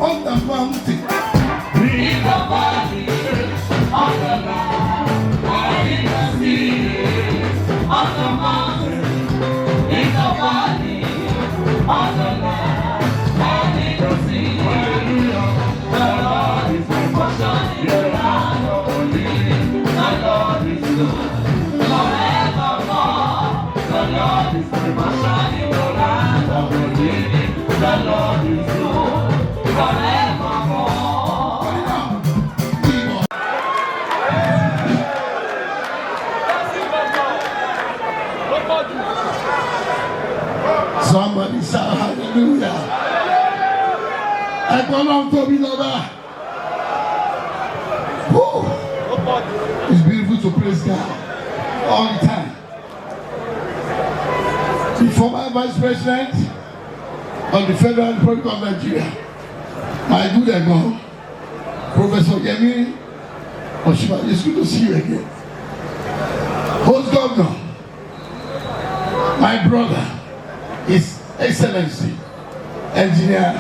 On the mountain, in the valley, on the land. On the mountain, in the valley, on the land, and in the sea. The Lord is my portion in the land of the living. The Lord is good forevermore. The Lord is my portion in the land of the living. The Lord is good forevermore. Somebody shout hallelujah. It's beautiful to praise God all the time. The former Vice President of the Federal Republic of Nigeria, my good ego, Professor Yemi Oshiba, it's good to see you again. Host Governor, my brother, His Excellency, Engineer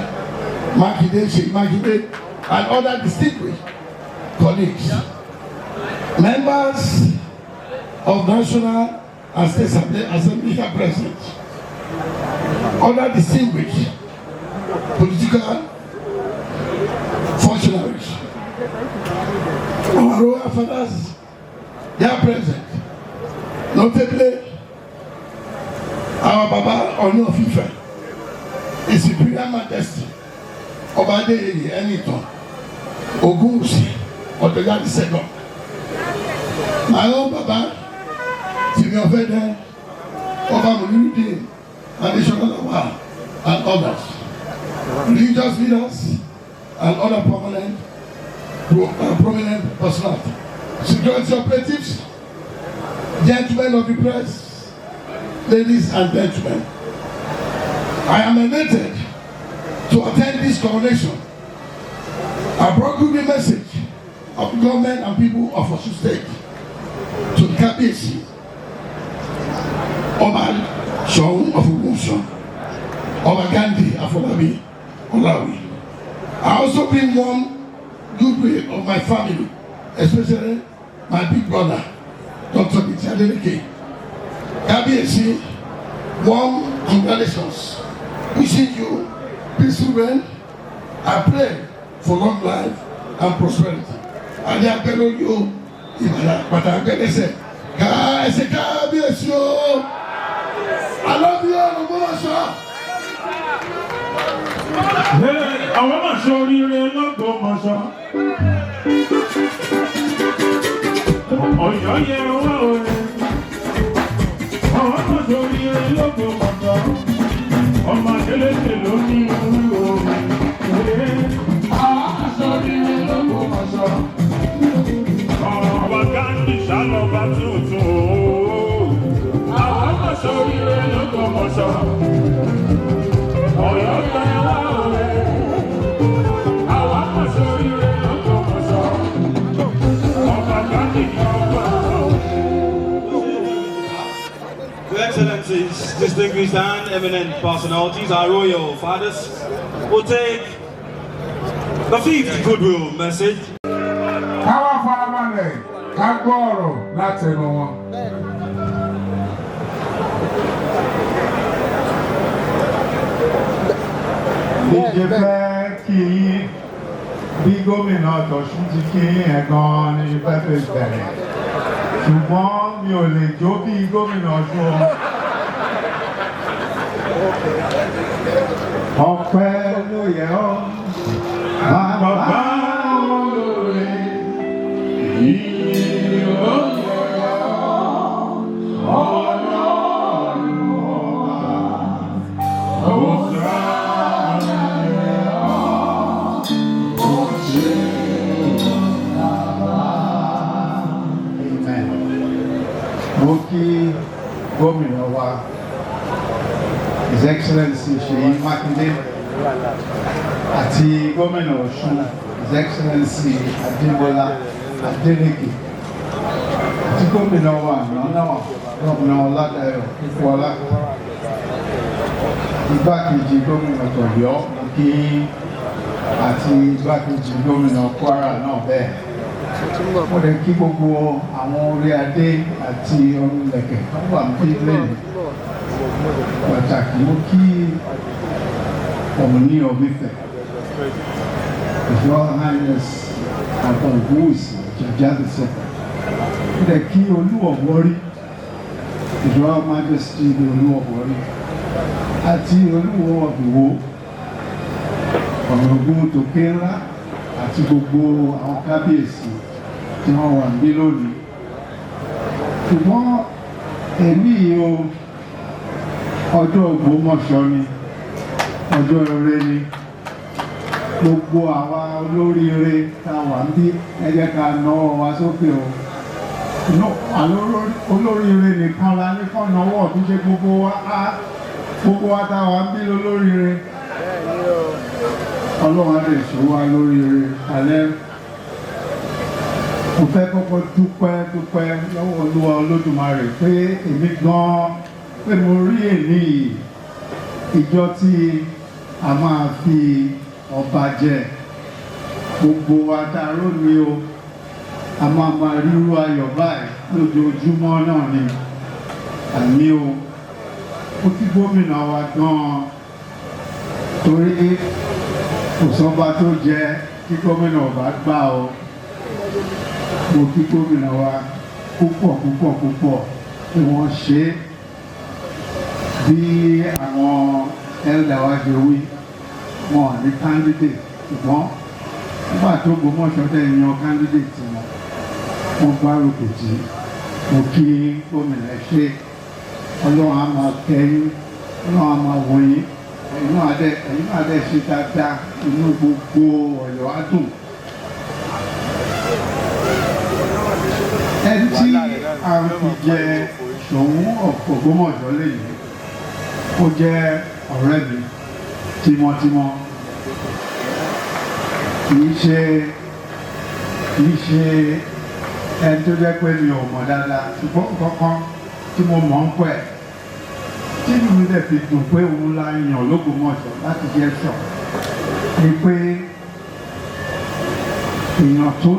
Makinde, and other distinguished colleagues, members of National and State Assembly here present, other distinguished political functionaries, our royal fathers, they are present. Notably, our Baba Onu of Ife, His Imperial Majesty, Oba Eniton, Ogunwusi, Otoja II. My own Baba, Senior Fede, Oba Muludin, Additional Award, and others, religious leaders, and other prominent personalities, security operatives, gentlemen of the press, ladies and gentlemen. I am elated to attend this coronation. I brought you the message of the government and people of Osun State to the Kabiyesi, Oba Soun of Ogbomoso, Oba Ghandi Afolabi Olaoye. I also bring warm goodwill of my family, especially my big brother, Dr. Ipinle. Kabiyesi, warm congratulations. Wishing you peaceful reign. I pray for long life and prosperity. And I tell you, but I'm going to say, Kabiyesi, I love you, Ogbomoso. Àwọn máa ṣe oríire l'Ogbomoso. Ọ̀yọ́ yẹ wá òye. Àwọn máa ṣe oríire l'Ogbomoso. Ọmọ Adeleke ló ní orí omi. Àwọn máa ṣe oríire l'Ogbomoso. Ọba Ghandi ṣàlọ́ba tuntun. Àwọn máa ṣe oríire l'Ogbomoso. Ọ̀yọ́ yẹ wá òye. Your Excellencies, distinguished and eminent personalities, our royal fathers, will take the 5th goodwill message. Káwá farabalẹ̀ ká gbọ́ ọ̀rọ̀ láti ẹnu wọn. Ìjẹ́ fẹ́ kí bí gómìnà Ọ̀ṣun ti kí yẹn gan-an ní pẹ́pẹ́ bẹ̀rẹ̀. Ṣùgbọ́n mi ò lè jó bí gómìnà Ọ̀ṣun. Ọpẹ́ ló yẹ ọ́, bàbá olóore, ìyìn ló yẹ ọ́, Ọlọ́run ọba, òṣà yẹ ọ́, òṣè bàbá. Amen. Mo kí gómìnà wa, His Excellency Seyi Makinde, àti gómìnà Ọ̀ṣun, His Excellency Adébọ́lá Adélékè, àti gómìnà wa náà, gómìnà Ọládayọ̀ Ìfọ̀ọ́lá, igbákejì gómìnà Tọ̀yọ́ kí àti igbákejì gómìnà Kwara náà bẹ́ẹ̀. Mo lè kí gbogbo àwọn orí adé àti ọrùn lẹ̀kẹ̀ tó wà ní lẹ́yìn. Pàtàkì mo kí Ọ̀ọ̀ni of Ife, His Royal Highness Ogbomoso Jaja II. Mo lè kí Olú Ọ̀wọ́rí, His Royal Majesty the Olú Ọ̀wọ́rí, àti Olúwo of Ìwó, Ọ̀rọ̀gún Tòkè ńlá, àti gbogbo àwọn kábíyèsí tí wọ́n wà ní lónìí. Ṣùgbọ́n èmi o, ọjọ́ Ògbómọ̀ṣọ́ ni, ọjọ́ ire ni. Gbogbo àwa olóríire tá a wà bí ẹ jẹ́ ká náwó wa sókè o. Olóríire nìkan la ní kán náwó ọ̀tún ṣe gbogbo wa tá a wà bí olóríire. Ọlọ́run á lè ṣe wá lóríire alẹ́. mo fẹ́ kọ́kọ́ dúpẹ́ lọ́wọ́ Olúwa Olódùmarè pé èmi gan pé mo rí èní ìjọ tí a máa fi ọba jẹ gbogbo adaró ni o a máa ríru ayọ̀ báyìí lójoojúmọ́ náà ni àmì o ó kí gómìnà wa gan torí kò sọ́ba tó jẹ kí gómìnà ọba gbà o mo kí gómìnà wa púpọ̀ pé wọ́n ṣe bí àwọn ẹ̀dá wa ṣe wí wọn ní candidate ṣùgbọ́n nígbà tó Ògbómọ̀ṣọ́ tẹ̀ yan candidate wọn gbárùkù tì mo kí gómìnà ṣe Ọlọ́run á máa kẹ́yìn Ọlọ́run á máa wọ̀nyí ẹ̀yin náà dẹ̀ ṣe dáadáa inú gbogbo Ọ̀yọ́ á dùn. Ẹni tí a fi jẹ Ṣòun Ògbómọ̀ṣọ́ lẹ́yìn ó jẹ́ ọ̀rẹ́ mi tímọ́tímọ́ kìí ṣe ẹni tó jẹ́ pé mi ò mọ̀ dáadáa ṣùgbọ́n kankan tí mo mọ̀ ń pẹ́ tí mi lè fi dùn pé òun la yàn l'Ógbómọ̀ṣọ́ láti jẹ́ sọ ni pé èèyàn tó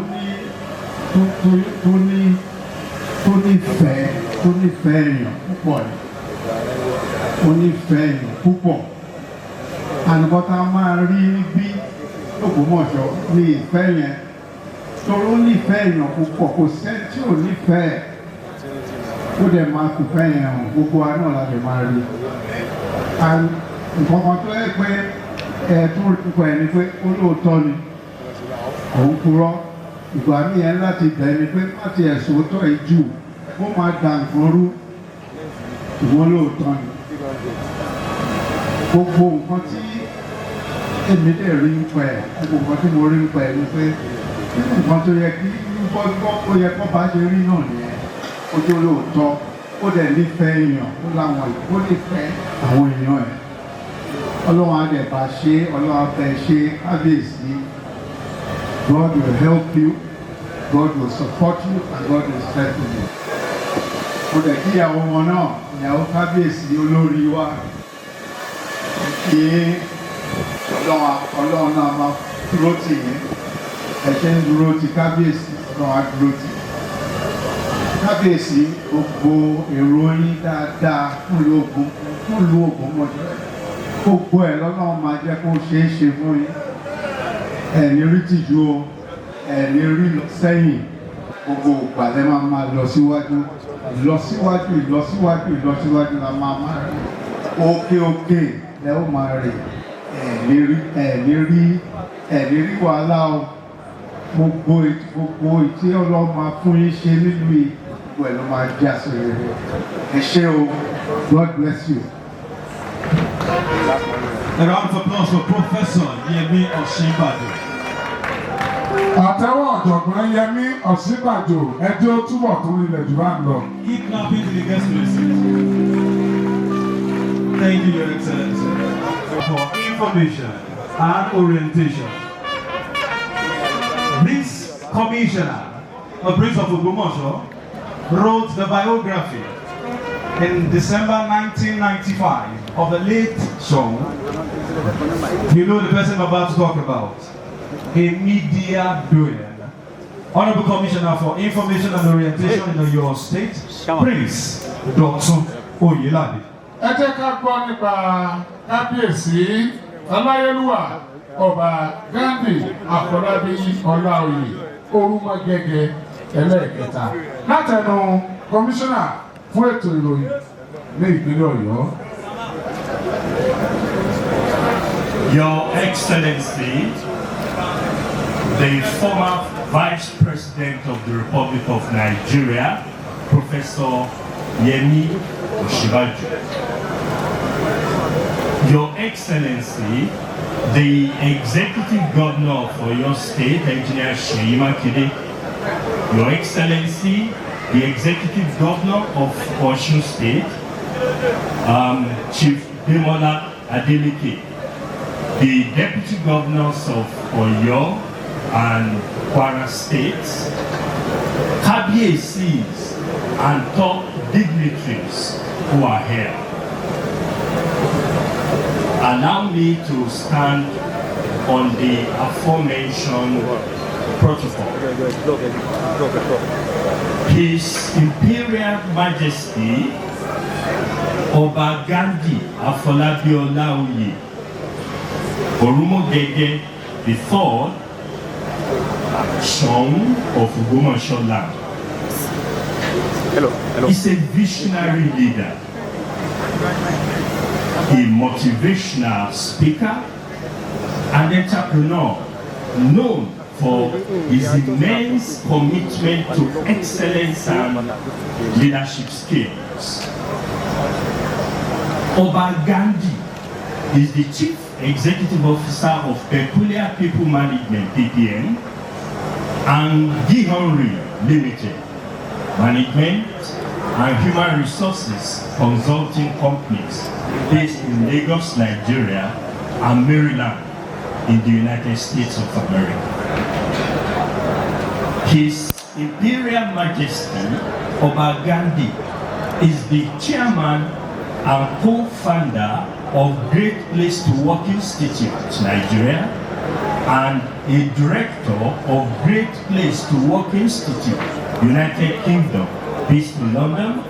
nífẹ̀ẹ́ èèyàn púpọ̀ ni ó nífẹ̀ẹ́ èèyàn púpọ̀ ànùbọ́tà máa rí bí l'Ógbómọ̀ṣọ́ ní ìfẹ́ yẹn torí ó nífẹ̀ẹ́ èèyàn púpọ̀ kò sẹ́ni tí ò nífẹ̀ẹ́ ó dẹ̀ máa kú fẹ́ yẹn hàn gbogbo wa náà la dẹ̀ máa rí nǹkan kan tó yẹ pé ẹ̀ẹ́dún púpọ̀ ẹni pé ó lóòótọ́ ni òun purọ́ ìgbà mi yẹn láti bẹ̀ ni pé má ti ẹ̀sùn tó ẹ̀ jù ó máa dà nǹkan rú ìwọ́n lóòótọ́ ni gbogbo nǹkan tí èmi dẹ̀ rí ń pẹ̀ gbogbo nǹkan tí mo rí ń pẹ̀ ni pé nínú nǹkan tó yẹ kí ó yẹ kó bá ṣe rí náà nìyẹn ó tó lóòótọ́ ó dẹ̀ nífẹ̀ẹ́ èèyàn ó láwọn ó nífẹ̀ẹ́ àwọn èèyàn ẹ̀ Ọlọ́run á dẹ̀ bá ṣe Ọlọ́run á bẹ̀ ṣe kábíyèsí. God will help you, God will support you, and God will strengthen you. Mo dẹ̀ kí ìyàwó wọn náà, ìyàwó kábíyèsí olórí wa, kí Ọlọ́run náà máa dúró tì yín, ẹ ṣe ń dúró ti kábíyèsí, Ọlọ́run á dúró tì yín. Kábíyèsí gbogbo èrò yín dáadáa fún ìlú Ògbómọ̀ṣọ́, gbogbo ẹ̀ Ọlọ́run máa jẹ́ kó ṣeé ṣe fún yín. Ẹ̀ní rí tìjú o, ẹ̀ní rí sẹ́yìn, gbogbo ìgbàlẹ̀ máa lọ síwájú, ìlọsíwájú la máa rí. Òkè lẹ́ ó máa rè, ẹ̀ní rí wàhálà o. Gbogbo ìtí Ọlọ́run máa fún yín ṣe nílùú yìí, gbogbo ẹ̀ ló máa jẹ́ àṣeyọrí. Ẹ ṣé o, God bless you. A round of applause for Professor Yemi Osinbajo. Àtẹ́wọ́ ọ̀jọ̀gbọ́n Yemi Osinbajo ẹjọ́ túbọ̀ tó rinlẹ̀ jù bá ń lọ. Kidnapping to the guest list. Thank you, Your Excellency, for information and orientation. This commissioner, the Prince of Ogbomoso, wrote the biography in December 1995 of the late Soun. You know the person I'm about to talk about. A media doyen. Honorable Commissioner for Information and Orientation in your state, Prince Dr. Oyelade. Ẹ jẹ́ ká gbọ́ nípa kábíyèsí Aláyélúwà Oba Ghandi Afolabi Olaoye Orumogege ẹlẹ́ẹ̀kẹta látẹnu kọmíṣánná fún ètò ìròyìn ní ìpínlẹ̀ Ọ̀yọ́. Your Excellency, the former Vice President of the Republic of Nigeria, Professor Yemi Osinbajo. Your Excellency, the Executive Governor of your state, Engineer Seyi Makinde. Your Excellency, the Executive Governor of Osun State, Chief Demola Adeleke. The Deputy Governors of Oyo and Kwara States, Kabiyesi's and top dignitaries who are here. Allow me to stand on the aforementioned protocol. His Imperial Majesty Oba Afolabi Ghandi Olaoye Orumogege III Soun of Ogbomoso land. He's a visionary leader, a motivational speaker, an entrepreneur known for his immense commitment to excellence and leadership skills. Oba Ghandi is the Chief Executive Officer of Peculiar People Management, PPM, and Gihonri Limited, Management and Human Resources Consulting Companies based in Lagos, Nigeria, and Maryland in the United States of America. His Imperial Majesty Oba Ghandi is the chairman and co-founder of Great Place to Work Institute, Nigeria, and a director of Great Place to Work Institute, United Kingdom, based in London.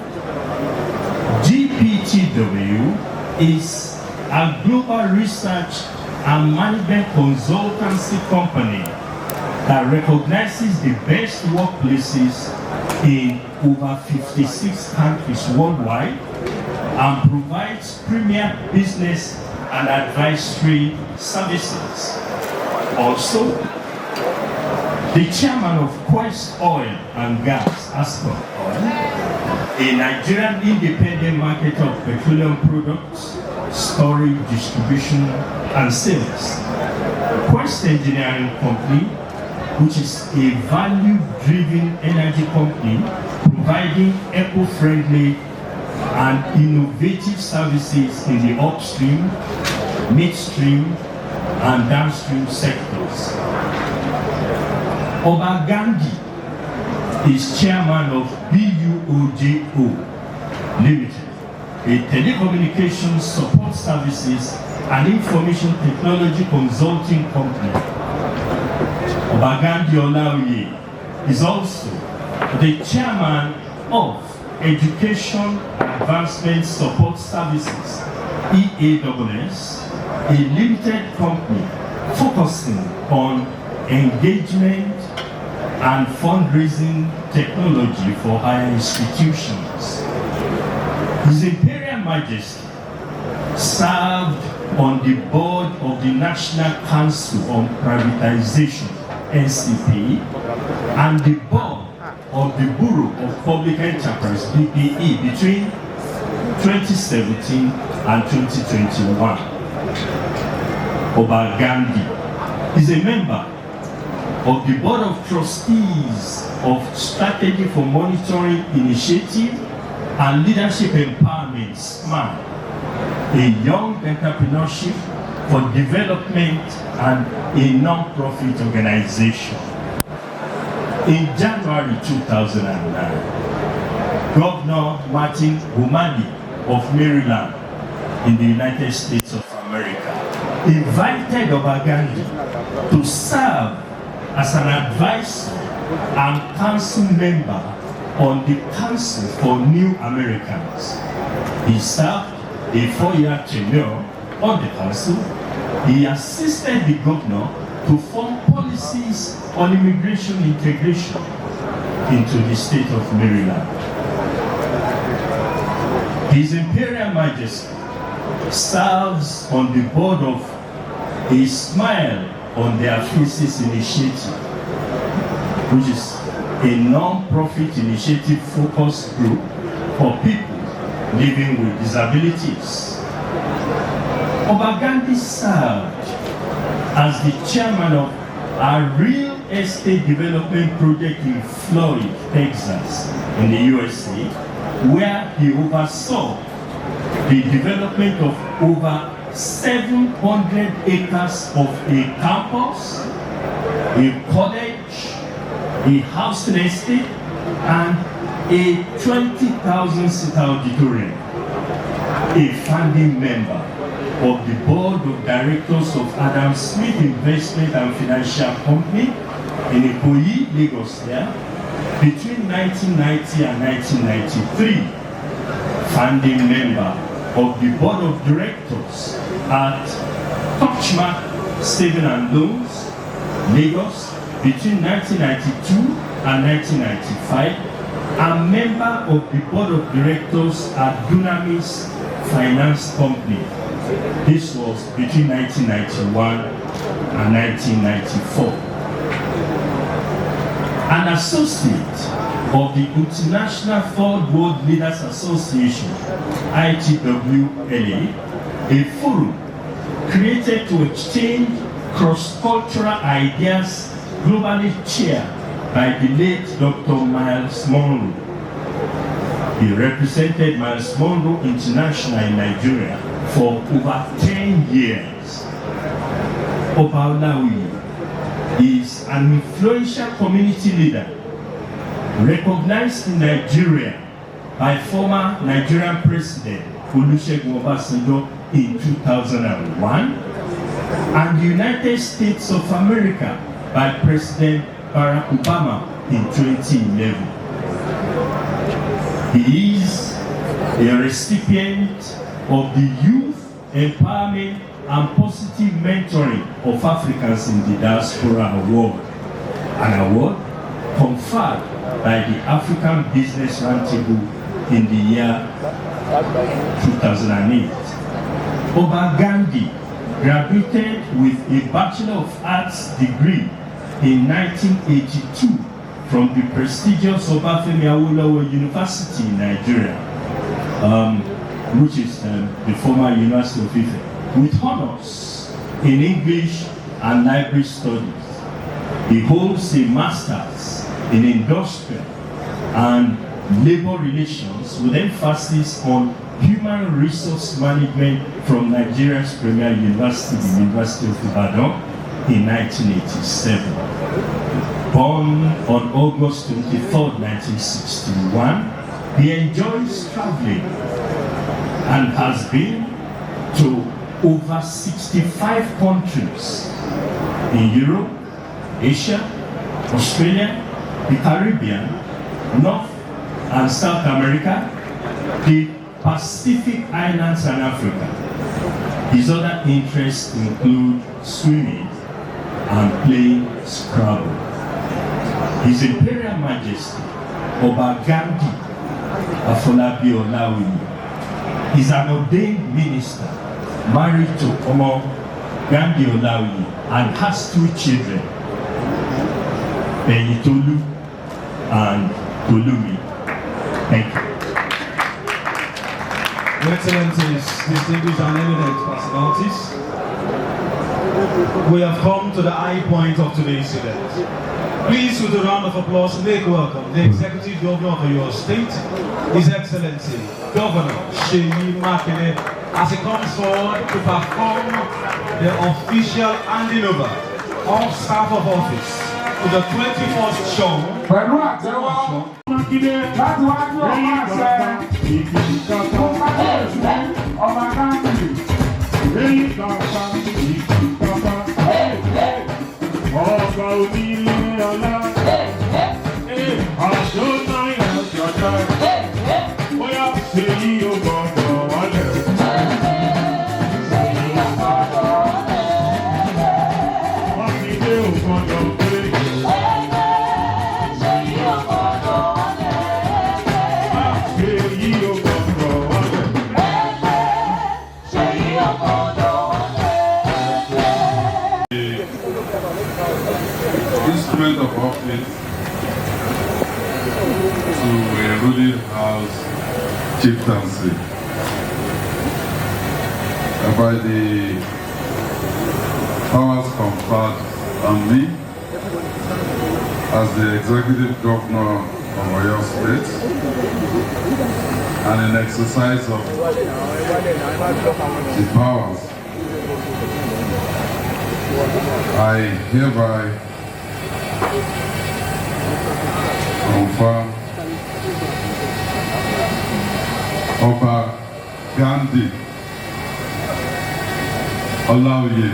GPTW is a global research and management consultancy company that recognizes the best workplaces in over 56 countries worldwide and provides premier business and advisory services. Also, the chairman of Quest Oil and Gas, Ascot Oil, a Nigerian independent marketer of petroleum products, storage, distribution, and sales. Quest Engineering Company, which is a value-driven energy company providing eco-friendly and innovative services in the upstream, midstream, and downstream sectors. Oba Ghandi is chairman of BUOJO Limited, a telecommunications support services and information technology consulting company. Oba Ghandi Olaoye is also the chairman of Education Advancement Support Services, EASS, a limited company focusing on engagement and fundraising technology for higher institutions. His Imperial Majesty served on the board of the National Council on Privatization, NCP, and the board of the Bureau of Public Enterprise, BPE, between 2017 and 2021. Oba Ghandi is a member of the Board of Trustees of Strategy for Monitoring Initiative and Leadership Empowerment, SMAN, a young entrepreneurship for development and a non-profit organization. In January 2009, Governor Martin Gomina of Maryland in the United States of America invited Oba Ghandi to serve as an advisor and council member on the Council for New Americans. He served a 4-year tenure on the council. He assisted the governor to form policies on immigration integration into the state of Maryland. His Imperial Majesty serves on the board of A Smile on Their Faces initiative, which is a non-profit initiative focused group for people living with disabilities. Oba Ghandi served as the chairman of a real estate development project in Florida, Texas, in the USA, where he oversaw the development of over 700 acres of a campus, a college, a housing estate, and a 20,000-seat auditorium. A founding member of the board of directors of Adam Smith Investment and Financial Company in Ikoyi, Lagos here, between 1990 and 1993. Founding member of the board of directors at Touchmark Saving and Loans, Lagos, between 1992 and 1995, and member of the board of directors at Dunamis Finance Company. This was between 1991 and 1994. An associate of the International Third World Leaders Association, ITWLA, a forum created to exchange cross-cultural ideas globally chaired by the late Dr. Miles Monroe. He represented Miles Monroe International in Nigeria for over 10 years. Oba Olaoye is an influential community leader recognized in Nigeria by former Nigerian President Olusegun Obasanjo in 2001 and the United States of America by President Barack Obama in 2011. He is a recipient of the Youth Empowerment and Positive Mentoring of Africans in the Diaspora Award, an award conferred by the African Business Roundtable in the year 2008. Oba Ghandi graduated with a Bachelor of Arts degree in 1982 from the prestigious Oba Afolabi Ghandi University in Nigeria, which is the former University of Ife, with honors in English and library studies. He holds a master's in industrial and labor relations with emphasis on human resource management from Nigeria's premier university, the University of Ibadan, in 1987. Born on August 23, 1961, he enjoys traveling and has been to over 65 countries in Europe, Asia, Australia, the Caribbean, North and South America, the Pacific Islands and Africa. His other interests include swimming and playing Scrabble. His Imperial Majesty, Oba Ghandi Afolabi Olaoye, is an ordained minister, married to Oba Ghandi Olaoye, and has 2 children, Benitolu and Tolumi. Thank you. Your Excellencies, distinguished and eminent personalities, we have come to the high point of today's event. Please, with a round of applause, make welcome the Executive Governor of your state, His Excellency, Governor Seyi Makinde, as he comes forward to perform the official handing over of staff of office to the 21st show. Makinde láti wájú ọmọ àṣẹ ọba Ghandi èyí kàkà ìkàkà ọba onílé ọlá àjọ náírà jọjọ bóyá Seyi ó gbọ́dọ̀ wọlé. Makinde ò gbọ́dọ̀ gbé. Instrument of office to a ruling house chieftaincy by the powers conferred on me as the executive governor of Oyo State, and in exercise of the powers, I hereby confirm Oba Ghandi Olaoye,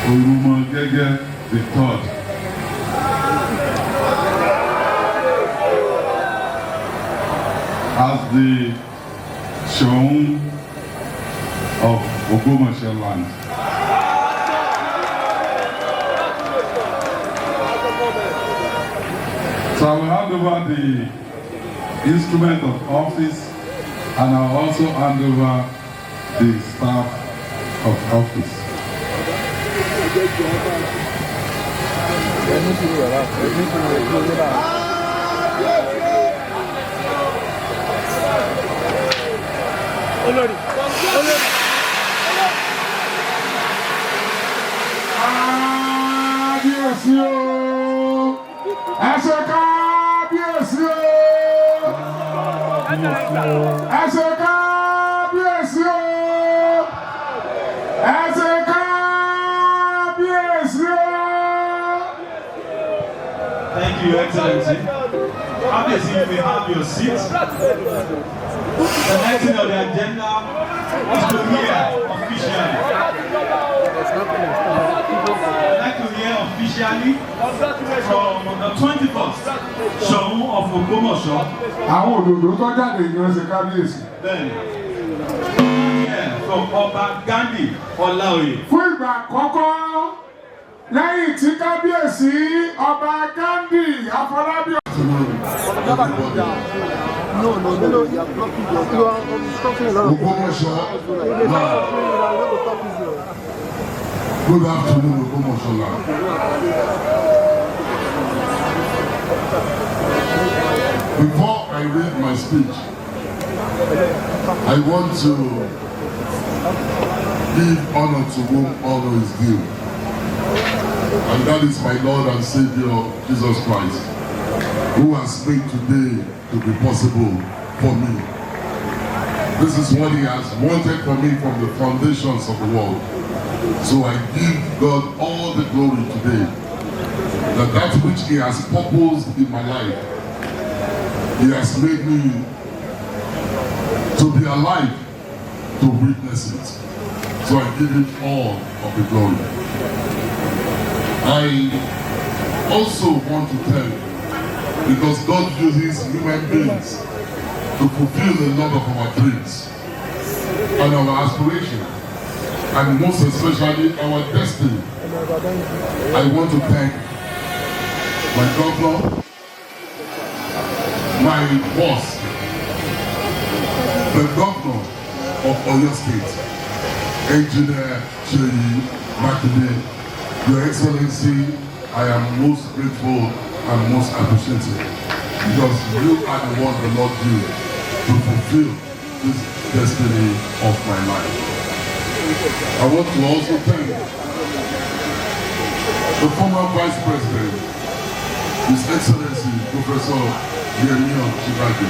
Orumogege the third, as the Soun of Ogbomoso land. So I will hand over the instrument of office, and I will also hand over the staff of office. Thank you, Your Excellency. Obviously, you may have your seat. The next thing on the agenda is to hear officially. I'd like to hear officially from the 21st Soun of Ogbomoso. Àwọn òdòdó tó jáde ìran ṣe kábíyèsí. Then, from Oba Ghandi Olaoye. Fún ìgbà àkọ́kọ́ lẹ́yìn tí kábíyèsí Ọba Ghandi Afolabi. No, you are blocking you are obstructing a lot of Ogbomoso. Good afternoon, Ogbomoso land. Before I read my speech, I want to give honor to whom honor is due. And that is my Lord and Savior, Jesus Christ, who has made today to be possible for me. This is what He has wanted for me from the foundations of the world. So I give God all the glory today, that which He has purposed in my life, He has made me to be alive to witness it. So I give Him all of the glory. I also want to tell you, because God uses human beings to fulfill a lot of our dreams and our aspirations, and most especially our destiny. I want to thank my governor, my boss, the governor of Oyo State, Engineer Seyi Makinde. Your Excellency, I am most grateful and most appreciative, because you are the one the Lord used to fulfill this destiny of my life. I want to also thank the former Vice President, His Excellency Professor Yemi Chibade,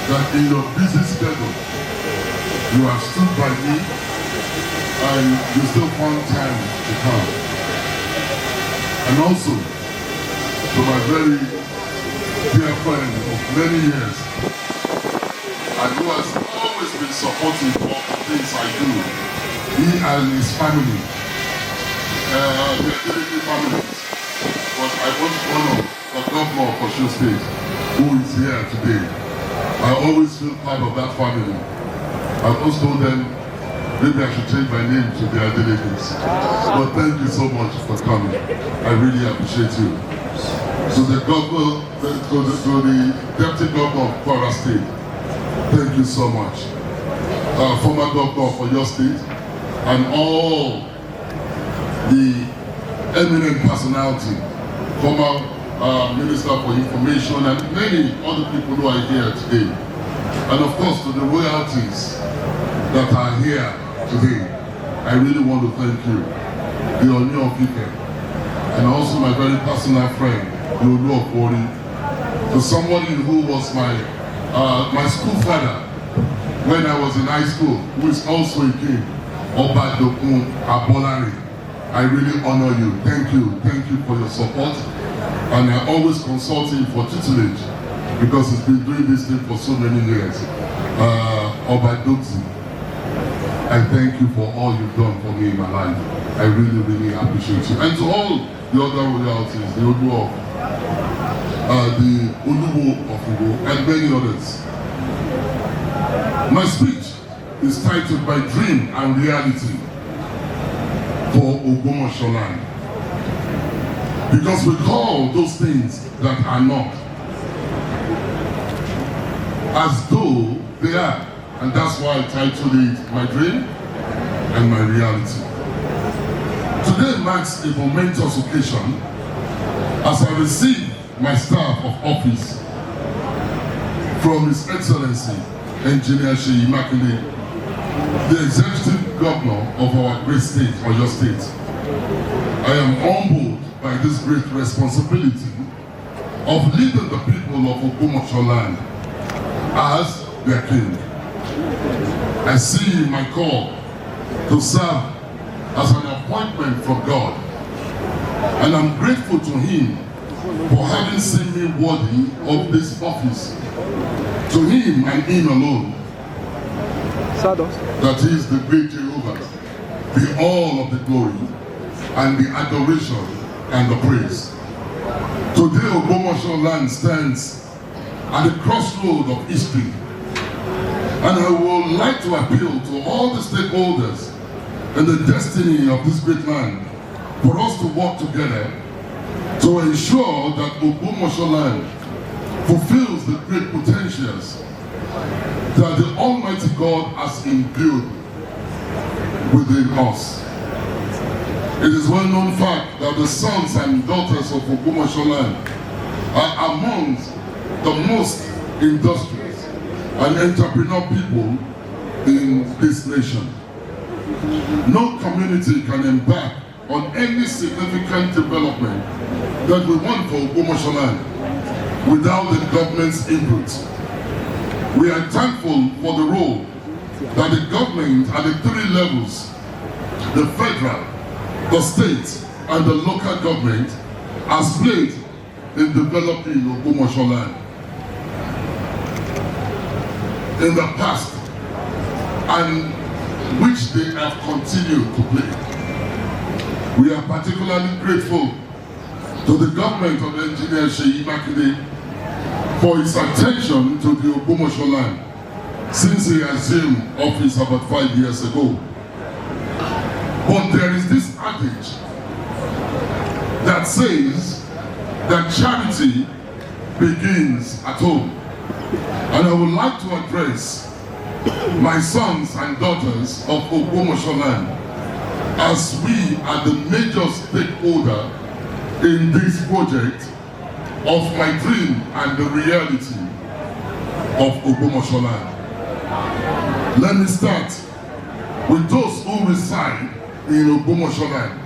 that in your busy schedule, you have stood by me and you still found time to come. And also to my very dear friend of many years, and who has always been supportive of the things I do, he and his family, they are different families, but I want to honor the governor of Osun State, who is here today. I always feel part of that family. I also told them maybe I should change my name to their delegates. But thank you so much for coming. I really appreciate you. So the governor, to the deputy governor of Kwara State, thank you so much. Former governor of Oyo State, and all the eminent personality, former Minister for Information, and many other people who are here today. And of course to the royalties that are here today. I really want to thank you, the Ooni of Ife, and also my very personal friend, Lowo of Ori, to somebody who was my school father when I was in high school, who is also a king, Oba Afolabi. I really honor you. Thank you for your support. And I always consult him for tutelage because he's been doing this thing for so many years. Oba Afolabi, I thank you for all you've done for me in my life. I really, really appreciate you. And to all the other royalties, the Oba of the Uluwo of Ugo, and many others. My speech is titled "My Dream and Reality for Ogbomoso Land." Because we call those things that are not as though they are. And that's why I titled it "My Dream and My Reality." Today marks a momentous occasion as I receive my staff of office from His Excellency Engineer Seyi, the Executive Governor of our great state, Oyo State. I am humbled by this great responsibility of leading the people of Ogbomoso land as their king. I see my call to serve as an appointment from God, and I'm grateful to Him for having seen me worthy of this office. To Him and Him alone, that is the great Jehovah, be all of the glory and the adoration and the praise. Today, Ogbomoso land stands at the crossroad of history, and I would like to appeal to all the stakeholders in the destiny of this great land for us to work together to ensure that Ogbomoso land fulfills the great potentials that the Almighty God has imbued within us. It is well known fact that the sons and daughters of Ogbomoso land are amongst the most industrious and entrepreneurial people in this nation. No community can embark on any significant development that we want for Ogbomoso land without the government's input. We are thankful for the role that the government at the three levels, the federal, the state, and the local government, has played in developing Ogbomoso land in the past, and which they have continued to play. We are particularly grateful to the government of Engineer Seyi for his attention to the Ogbomoso land since he assumed office about 5 years ago. But there is this adage that says that charity begins at home. And I would like to address my sons and daughters of Ogbomoso land as we are the major stakeholder in this project of my dream and the reality of Ogbomoso land. Let me start with those who reside in Ogbomoso land.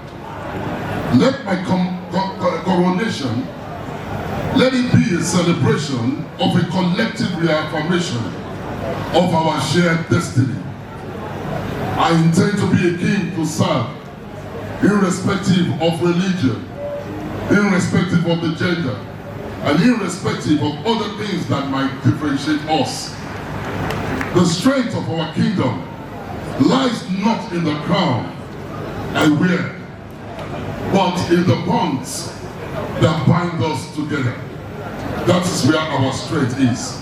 Let my coronation, let it be a celebration of a collective reaffirmation of our shared destiny. I intend to be a king to serve, irrespective of religion, irrespective of the gender, and irrespective of other things that might differentiate us. The strength of our kingdom lies not in the crown I wear, but in the bonds that bind us together. That is where our strength is.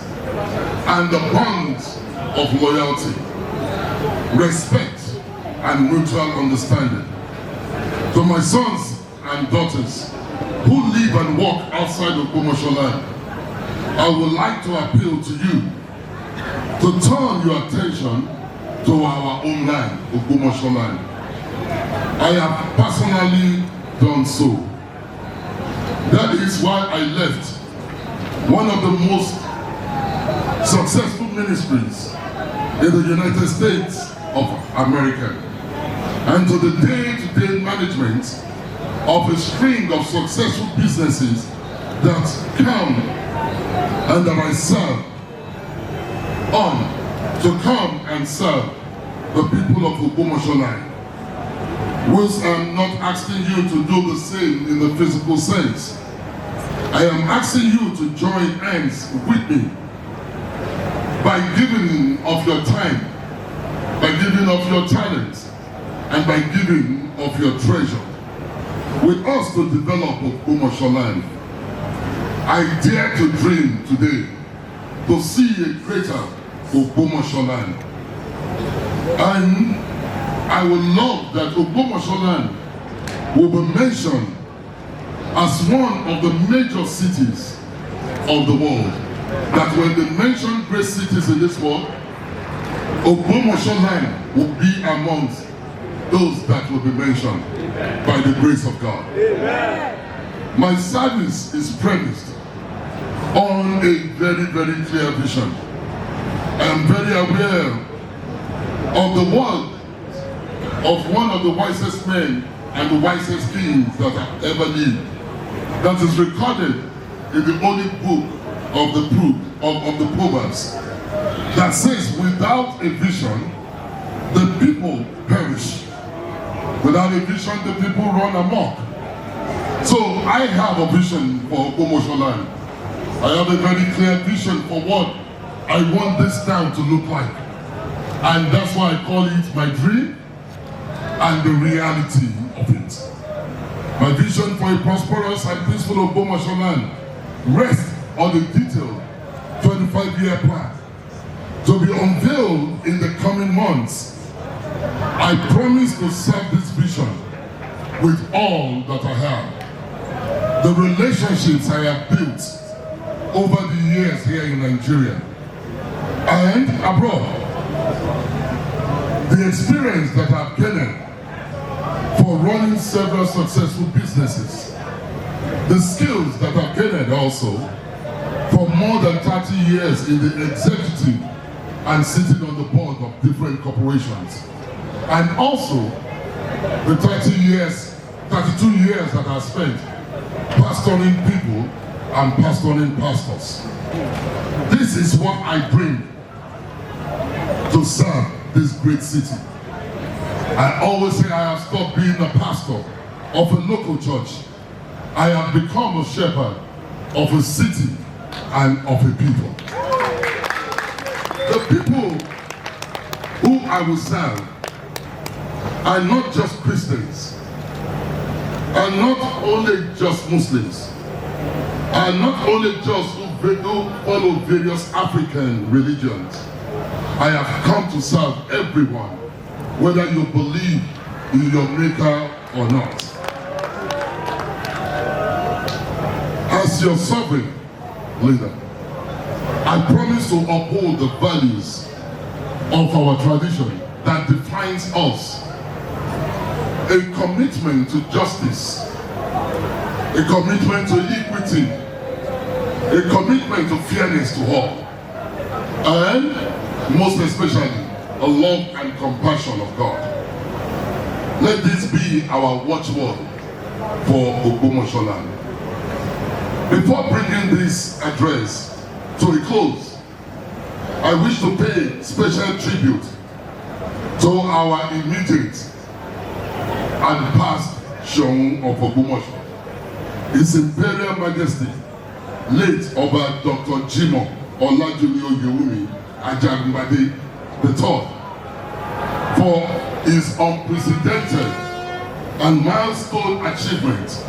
And the bonds of loyalty, respect, and mutual understanding. To my sons and daughters who live and work outside of Ogbomoso land, I would like to appeal to you to turn your attention to our own land, Ogbomoso land. I have personally done so. That is why I left one of the most successful ministries in the United States of America, and to the day-to-day management of a string of successful businesses that come and that I serve on to come and serve the people of Ogbomoso land. Whilst I'm not asking you to do the same in the physical sense, I am asking you to join hands with me by giving of your time, by giving of your talent, and by giving of your treasure, with us to develop Ogbomoso land. I dare to dream today to see a greater Ogbomoso land. And I would love that Ogbomoso land will be mentioned as one of the major cities of the world. That when they mention great cities in this world, Ogbomoso land will be amongst those that will be mentioned by the grace of God. Amen. My service is premised on a very, very clear vision. I am very aware of the word of one of the wisest men and the wisest kings that have ever lived. That is recorded in the holy book of the Proverbs, that says, without a vision, the people perish. Without a vision, the people run amok. So I have a vision for Ogbomoso land. I have a very clear vision for what I want this town to look like. And that's why I call it my dream and the reality of it. My vision for a prosperous and peaceful Ogbomoso land rests on the detailed 25-year plan to be unveiled in the coming months. I promise to serve this vision with all that I have. The relationships I have built over the years here in Nigeria and abroad. The experience that I've gained for running several successful businesses. The skills that I've gained also for more than 30 years in the executive and sitting on the board of different corporations. And also the 32 years that I spent pastoring people and pastoring pastors. This is what I bring to serve this great city. I always say I have stopped being a pastor of a local church. I have become a shepherd of a city and of a people. The people who I will serve are not just Christians, are not only just Muslims, are not only just who follow various African religions. I have come to serve everyone, whether you believe in your maker or not. As your sovereign leader, I promise to uphold the values of our tradition that defines us. A commitment to justice, a commitment to equity, a commitment to fairness to all, and most especially, a love and compassion of God. Let this be our watchword for Ogbomoso land. Before bringing this address to a close, I wish to pay special tribute to our immediate and past Seun of Ogbomoso, His Imperial Majesty, late Oba Dr. Jimoh Olajuni Ajagungbade III, for his unprecedented and milestone achievement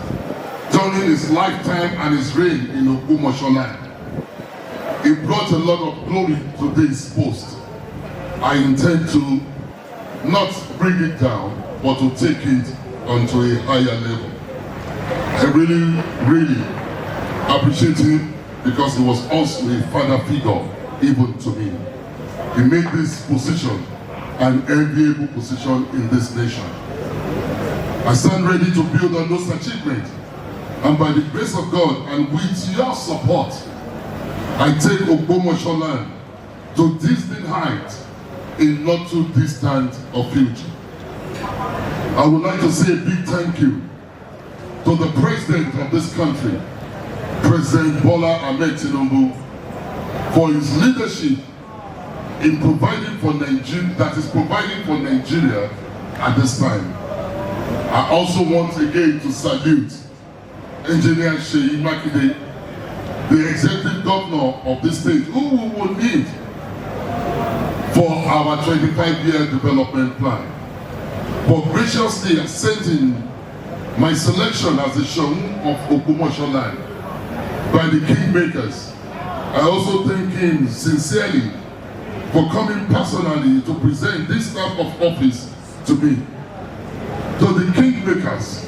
during his lifetime and his reign in Ogbomoso land. He brought a lot of glory to this post. I intend to not bring it down, but to take it onto a higher level. I really appreciate him because he was also a father figure even to me. He made this position an enviable position in this nation. I stand ready to build on those achievements, and by the grace of God and with your support, I take Ogbomoso land to distant heights in not too distant a future. I would like to say a big thank you to the President of this country, President Bola Ahmed Tinubu, for his leadership in providing for Nigeria, that is providing for Nigeria at this time. I also want again to salute Engineer Seyi Makinde the executive governor of this state, who we will need for our 25-year development plan, for graciously accepting my selection as the Seun of Ogbomoso land by the kingmakers. I also thank him sincerely for coming personally to present this type of office to me. To the kingmakers,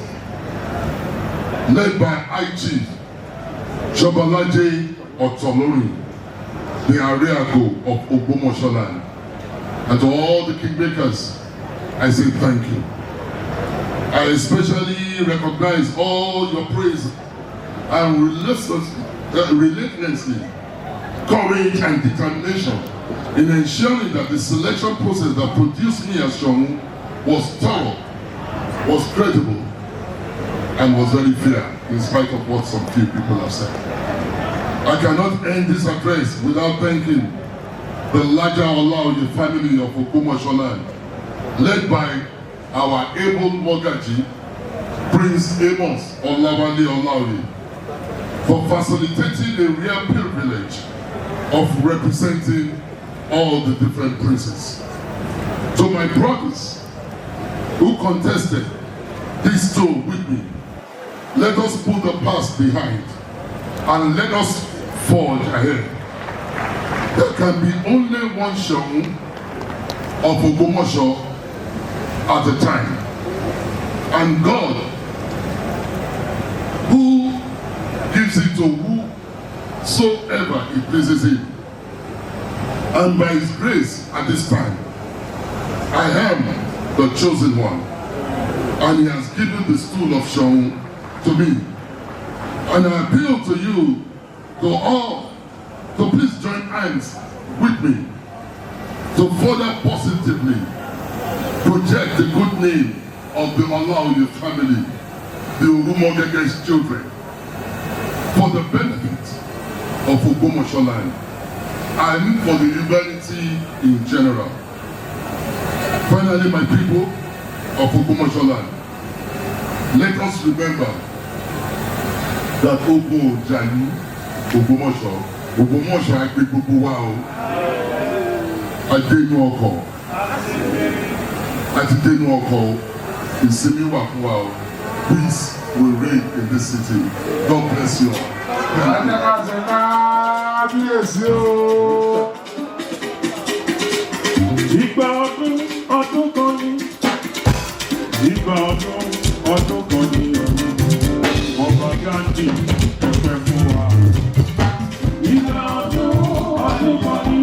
led by I-Chief Shobalaje Otolori, the Ariago of Ogbomoso land. And to all the kingmakers, I say thank you. I especially recognize all your praise and relentlessly courage and determination in ensuring that the selection process that produced me as Seun was thorough, was credible, and was very fair, in spite of what some few people have said. I cannot end this address without thanking the larger Olaoye family of Ogbomoso land, led by our able Mogaji, Prince Amos Olawale Olaoye, for facilitating the real privilege of representing all the different princes. To my brothers who contested this tour with me, let us put the past behind and let us forge ahead. There can be only one Seun of Ogbomoso at a time. And God, who gives it to whosoever it pleases him. And by his grace at this time, I am the chosen one. And he has given the stool of Seun to me. And I appeal to you, to all, to please join hands with me to further positively project the good name of the Olaoye family, the Orumogege's children, for the benefit of Ogbomoso land and for the humanity in general. Finally, my people of Ogbomoso land, let us remember that Ogbo Jani, Ogbomoso agbe gbogbo wa o, adenu ọkọ̀, àti denu ọkọ̀, ìsinmi wà fún wa o. Peace will reign in this city. God bless you all. Ìgbà ọdún ọdún kan ni, ìgbà ọdún ọdún kan ni Ọba Ghandi ẹgbẹ́ fún wa. Ìgbà ọdún ọdún kan ni,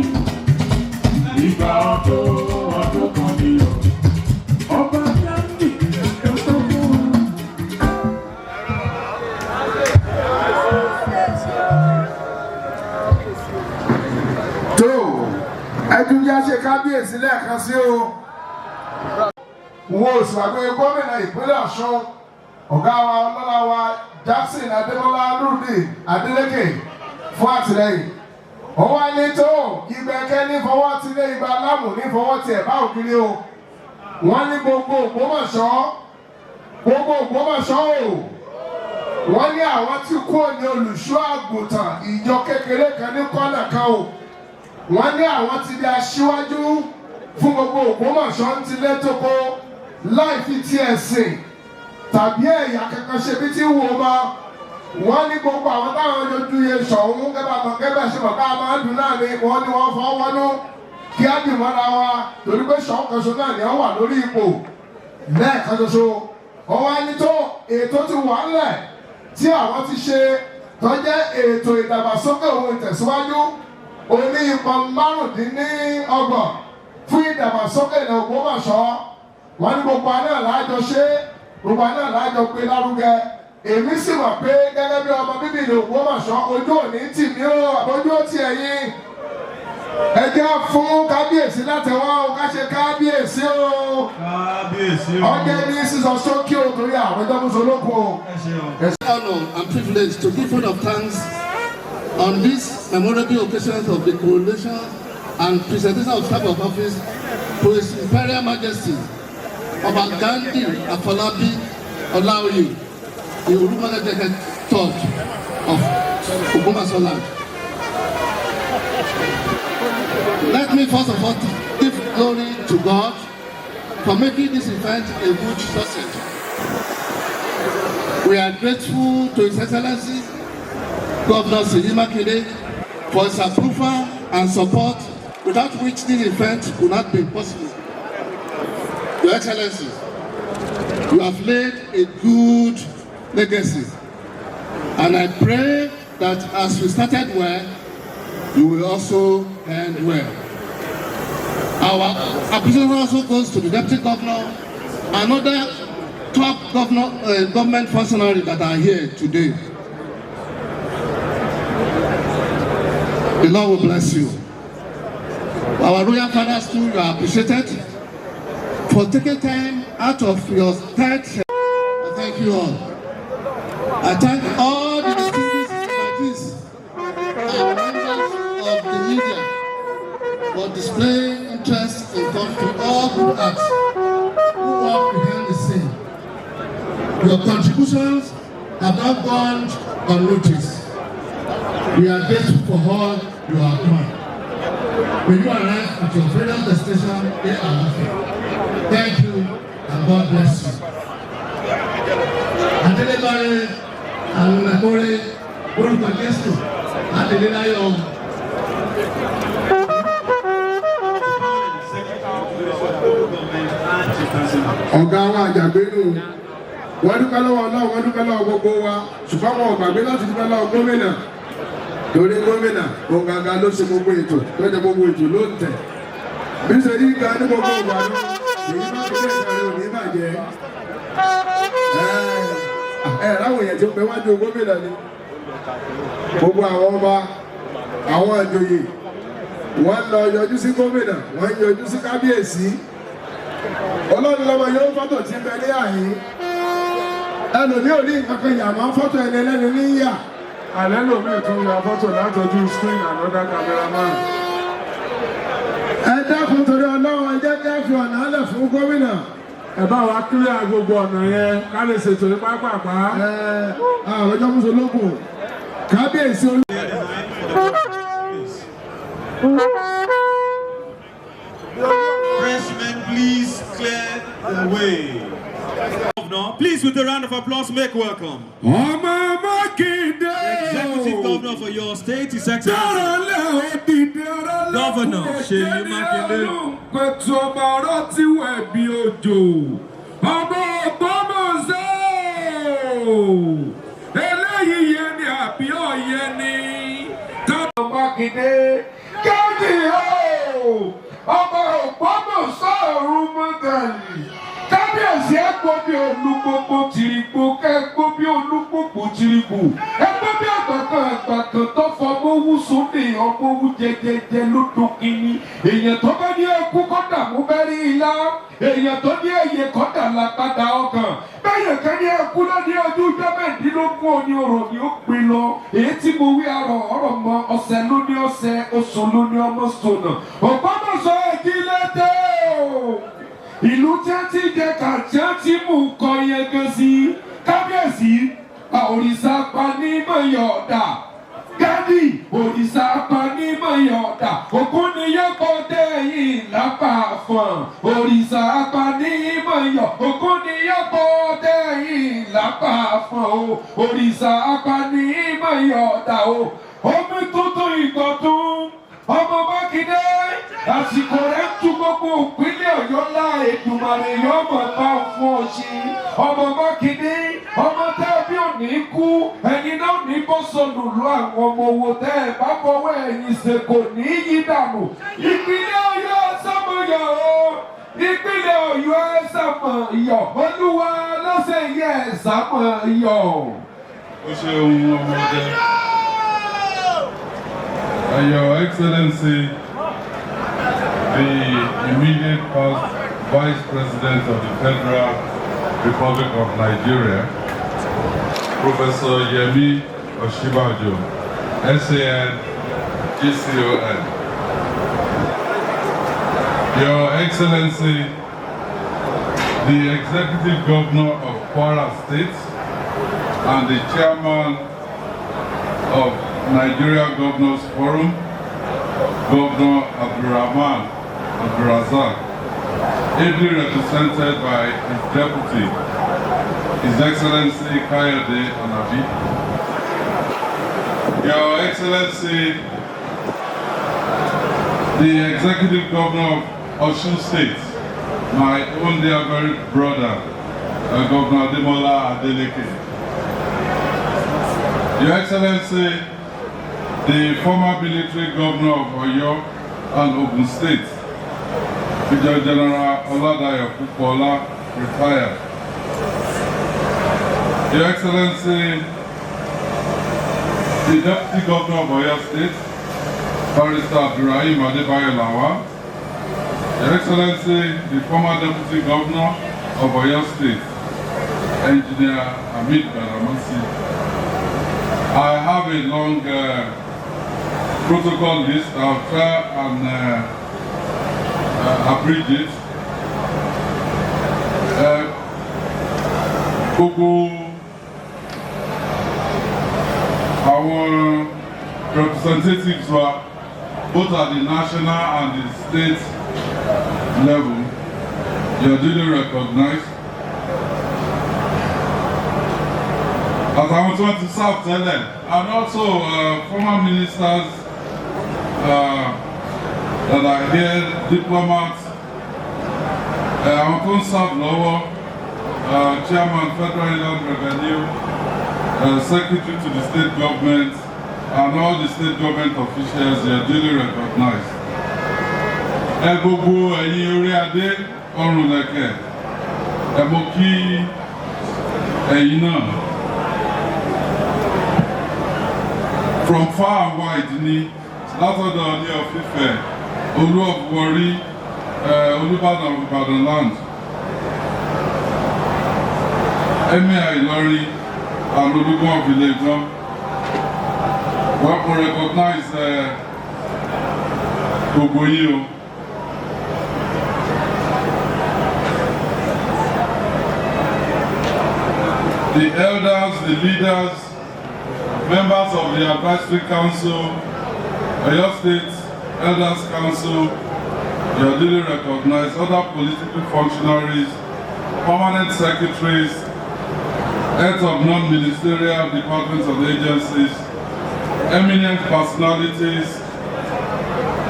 ìgbà ọdún ọdún kan ni Ọba Ghandi ẹgbẹ́ fún wa. Tó ẹdúnjá ṣe kábíyèsí lẹ́ẹ̀kan sí o. Wo òṣùwàgbé gómìnà ìpínlẹ̀ Ọ̀ṣun, ọ̀gá wa ọlọ́lá wa Jackson Adébọ́lá Lúdì Adélékè fún àtìlẹ́yìn. Ó wá ní tó ìgbẹ́kẹ́ ní fọwọ́ ti lé igba lámù ní fọwọ́ ti ẹ̀bá òkiri o. Wọ́n ní gbogbo Ògbómọ̀ṣọ́ o. Wọ́n ní àwọn tí kò ní olùṣọ́ àgùntàn ìjọ kékeré kan ní kọ́nà kan o. Wọ́n ní àwọn ti di aṣíwájú fún gbogbo Ògbómọ̀ṣọ́ ń tilé tóko láì fi ti ẹ̀sìn tàbí ẹ̀yà kankan ṣe bí tí wò ma. Wọ́n ní gbogbo àwọn táwọn ojú iye Ṣọ̀ún gẹ́gẹ́ ṣe mọ̀ ká máa dùn náà ni wọ́n ní wọ́n fọ́ wọnú kí á dì mọ́ra wa torí pé Ṣọ̀ún kan ṣo náà ni wọ́n wà lórí ipò lẹ́ẹ̀kan ṣoṣo. Wọ́n wá ní tó ètò ti wà ńlẹ̀ tí àwọn ti ṣe tó jẹ́ ètò ìdàgbàsókè ohun ìtẹ̀síwájú oní ìpọn 25 fún ìdàgbàsókè ilẹ̀ Ògbómọ̀ṣọ́. Wọ́n ní gbogbo àná láàjọ ṣe, gbogbo àná láàjọ pé lárugẹ. Èmi sì mọ̀ pé gẹ́gẹ́ bí ọmọ bíbí ilẹ̀ Ògbómọ̀ṣọ́ ojú òní tì mí ó àbójú ó ti ẹ̀yìn. Ẹ jẹ́ fún kábíyèsí láti wá o, ká ṣe kábíyèsí o. Kábíyèsí o. Ọjọ́ ní sísọ sókè o torí àwọn ẹjọ́ mọ́sọ lóko o. Honor and privilege to give word of thanks on this memorable occasion of the coronation and presentation of staff of office to His Imperial Majesty Oba Ghandi Afolabi Olaoye, the Orumogege Church of Ogbomoso land. Let me first of all give glory to God for making this event a good success. We are grateful to His Excellency Governor Seyi Makinde for his approval and support, without which this event would not be possible. Your Excellency, you have laid a good legacy, and I pray that as we started well, you will also end well. Our appreciation also goes to the Deputy Governor and other top government functionaries that are here today. The Lord will bless you. Our royal fathers too, you are appreciated for taking time out of your tight schedule. I thank you all. I thank all the distinguished invitees and members of the media for displaying interest in country, all good acts who work behind the scene. Your contributions have not gone unnoticed. We are grateful for all you have done. When you arrive at your various destination, they are laughing. Thank you and God bless you. Adelebare and Nakore, Orúkọ Jésù, Adelelayọ̀. Ọ̀gá wa Àjàgbénu, wọ́n dúpẹ́ lọ́wọ́ Ọlọ́run, wọ́n dúpẹ́ lọ́wọ́ gbogbo wa, ṣùgbọ́n wọn ò gbàgbé láti dúpẹ́ lọ́wọ́ gómìnà. Torí gómìnà, òun gangan ló ṣe gbogbo ètò, tó jẹ gbogbo ètò ló ń tẹ̀. Bí ṣe rí ga ní gbogbo ìgbà náà, èyí bá fi bẹ́ẹ̀ sáré òní bàjẹ́. Ráwọ̀ èèyàn tí ó pẹ́ wájú gómìnà ni. Gbogbo àwọn ọba, àwọn ìjòyè, wọ́n lọ yọjú sí gómìnà, wọ́n yọjú sí kábíyèsí. Ọlọ́run lọ́mọ yóò fọ́tò tí ń bẹ ní àyín. Ẹlòmí ò ní nǹkan kan yà máa fọ́tò ẹni ẹlẹ́ni ní yà. Àlẹ́ lòmí tún ya fọ́tò látọjú screen another cameraman. Ẹ dákun torí Ọlọ́run, ẹ jẹ́ kí á fi ọ̀nà alẹ̀ fún gómìnà. Ẹ bá wa kílẹ̀ gbogbo ọ̀nà yẹn ká lè ṣètò ní pápápá. Àwọn ọjọ́ Mùsùlùmí kábíyèsí olú. Pressmen, please clear the way. Governor, please with a round of applause, make welcome. Oba Makinde, Executive Governor for your state, His Excellency Governor Seyi Makinde. Pẹ̀tù ọba ọ̀rọ̀ ti wẹ̀ bí òjò. Ọba Ogbomoso. Eléyìí yẹn ni àbí ọ̀yẹ́ ni. Oba Makinde, Ghandi o. Ọba Ogbomoso Orumogege. Kábíyèsí ẹ̀gbọ́n bí olúgbogbo tìrìgbò kẹ́gbọ́n bí olúgbogbo tìrìgbò. Ẹgbọ́n bí àgbàkan tó fọmọ́ wú sóde ọmọ wú jẹjẹjẹ lódò kìíní. Èèyàn tó bá ní ẹkú kọ́dà mú bẹ́rí ilá. Èèyàn tó ní ẹyẹ kọ́dà lápadà ọkàn. Bẹ́yẹn kan ní ẹkú lọ́dí ọdún ọjọ́ mẹ́ẹ̀ẹ́dínlógún òní ọ̀rọ̀ ni ó gbé lọ. Èyí tí mo wí ọ̀rọ̀ mọ ọ̀sẹ̀ ló ní ọ̀sẹ̀, oṣù ló ní ọmọ sọ̀nà. Ogbomoso ìdílé ìlú tí a ti jẹ kàtí a ti mú nǹkan yẹn gan sí kábíyèsí òrìṣà panímọ̀yọ̀dà Ghandi òrìṣà panímọ̀yọ̀dà ògún ni yọ̀pọ̀ dẹ́yìn lápapọ̀ òrìṣà panímọ̀yọ̀ ògún ni yọ̀pọ̀ dẹ́yìn lápapọ̀ òrìṣà panímọ̀yọ̀dà omi tuntun ìgbọ̀tún ọmọ Makinde àsìkò rẹ̀ ń tú gbogbo ìpínlẹ̀ Ọ̀yọ́ ńlá Èdùmàrè yóò mọ̀ bá fún ọ sí. Ọmọ Makinde ọmọ tẹ́ bí ò ní kú ẹ̀yin náà ní bọ́ sọnù lọ àwọn ọmọ owó tẹ́ ẹ̀ bá fọwọ́ ẹ̀yìn ṣe kò ní yí dànù. Ìpínlẹ̀ Ọ̀yọ́ sọ́mọ̀yọ̀ o ìpínlẹ̀ Ọ̀yọ́ sọ́mọ̀yọ̀ Olúwa lọ́sẹ̀ yẹ sọ́mọ̀yọ̀. Ó ṣe ohun ọmọdé. Your Excellency, the immediate past Vice President of the Federal Republic of Nigeria, Professor Yemi Osinbajo, SAN, GCON. Your Excellency, the Executive Governor of Kwara State and the Chairman of Nigeria Governors Forum, Governor Abdurrahman Abdurazak, ably represented by his deputy, His Excellency Kayode Anabi. Your Excellency, the Executive Governor of Osun State, my own dear very brother, Governor Ademola Adeleke. Your Excellency, the former military governor of Oyo and Ogun State, Major General Oladayo Kupola, retired. Your Excellency, the Deputy Governor of Oyo State, Barrister Abdurrahim Adebayo Lawal. Your Excellency, the former Deputy Governor of Oyo State, Engineer Hamid Badamasi. I have a long protocol list. I'll try and abridge it. Our representatives were both at the national and the state level. You are duly recognized. As I was going to South Tele, and also former ministers that are here, diplomats, I want to serve lowo, Chairman Federal Inland Revenue, Secretary to the state government, and all the state government officials, they are duly recognized. Gbogbo ẹ̀yin orí adé ọrùn lẹ̀kẹ̀, mo kí ẹ̀yin náà. From far and wide ni látọ̀dọ̀ ní of Ifẹ̀, Olú of Warri, Olúbàdàn of Ìbàdàn land, Emir Ìlọrin, and Olúgbọ́n of Ìlẹ̀gbọ́n. Well, we recognize gbogbo yín o. The elders, the leaders, members of the Advisory Council, Oyo State Elders Council, you are duly recognized, other political functionaries, permanent secretaries, heads of non-ministerial departments and agencies, eminent personalities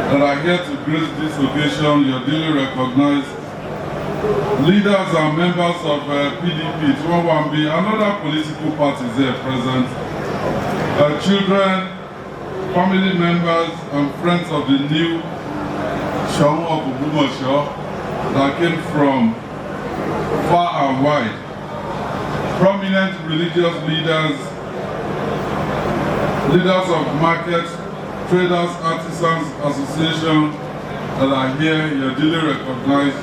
that are here to grace this occasion, you are duly recognized. Leaders and members of PDP, 201B, and other political parties here present, children, family members, and friends of the new Seun of Ogbomoso that came from far and wide, prominent religious leaders, leaders of markets, traders, artisans, associations that are here, you are duly recognized.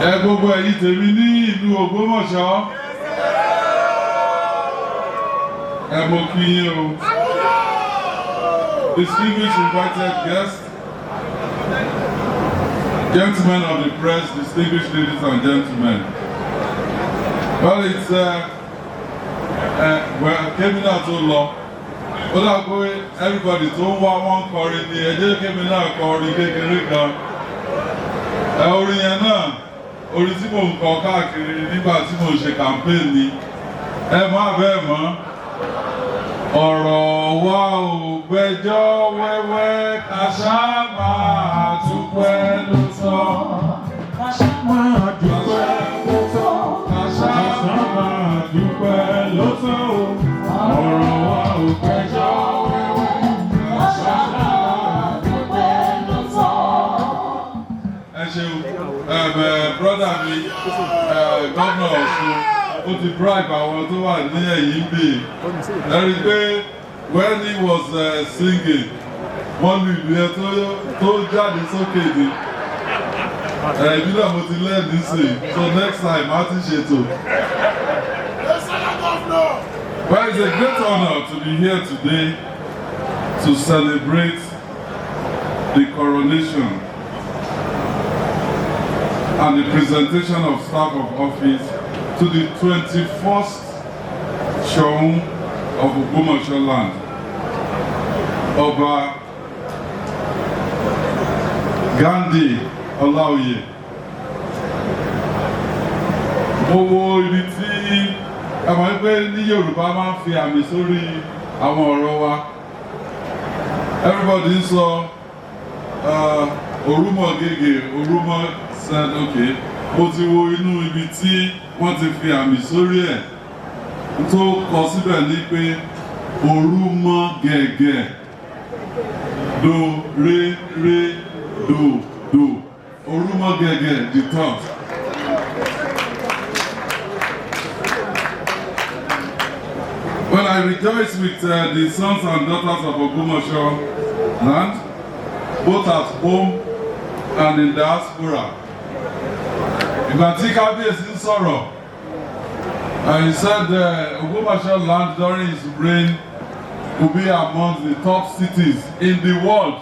Gbogbo ẹ̀yin tèmi ní ìlú Ògbómọ̀ṣọ́. Mo kí yín o. Distinguished invited guests, gentlemen of the press, distinguished ladies and gentlemen. Well, it's Gomina tó lọ. Ó dà pé everybody tó ń wá wọn kọrin ni ẹ jẹ́ Gomina kọrin kékeré kan. Orin yẹn náà, orin tí mò ń kọ káàkiri nígbà tí mò ń ṣe campaign ni. Ẹ má bẹ́ẹ̀ mọ́. Ọ̀rọ̀ wa ò gbẹ́jọ́ wẹ́wẹ́, ká ṣá máa dúpẹ́ ló tọ́. Ká ṣá máa dúpẹ́ ló tọ́. Ká ṣá máa dúpẹ́ ló tọ́. Ọ̀rọ̀ wa ò gbẹ́jọ́ wẹ́wẹ́, ká ṣá máa dúpẹ́ ló tọ́. Ẹ ṣeun, brother mi, gómìnà Ọ̀ṣun. Ó ti bribe àwọn tó wà ní ẹ̀yìn bí i. Ẹ rí i pé when he was singing, wọ́n lu ìlú yẹn tó jáde sókè ni. Ìbí náà mo ti lẹ́ẹ̀dí sí i, so next time á ti ṣètò. Well, it's a great honor to be here today to celebrate the coronation and the presentation of staff of office to the 21st Seun of Ogbomoso land, Oba Ghandi Olaoye. Mo wo ibi tí ẹmọ ẹgbẹ́ ní Yorùbá máa ń fi àmì sórí àwọn ọ̀rọ̀ wa. Everybody sọ Orumogege, Orumo said okay. Mo ti wo inú ibi tí wọ́n ti fi àmì sórí ẹ̀. Tó kọ síbẹ̀ ní pé Orumogege, do re re do Orumogege the third. Well, I rejoice with the sons and daughters of Ogbomoso land, both at home and in diaspora. Ìgbà tí Kábíyèsí sọ̀rọ̀, he said Ogbomoso land during his reign will be among the top cities in the world.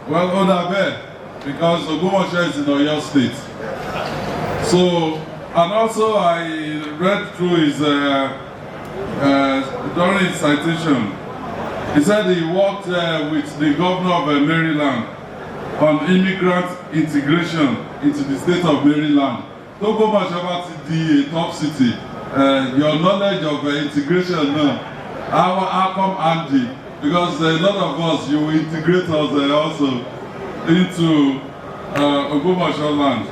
Well, Odabe, because Ogbomoso is in Oyo State. So, and also I read through his during his citation, he said he worked with the governor of Maryland on immigrant integration into the state of Maryland. Ogbomoso bá ti di a top city, your knowledge of integration now, how come handy? Because a lot of us, you will integrate us also into Ogbomoso land.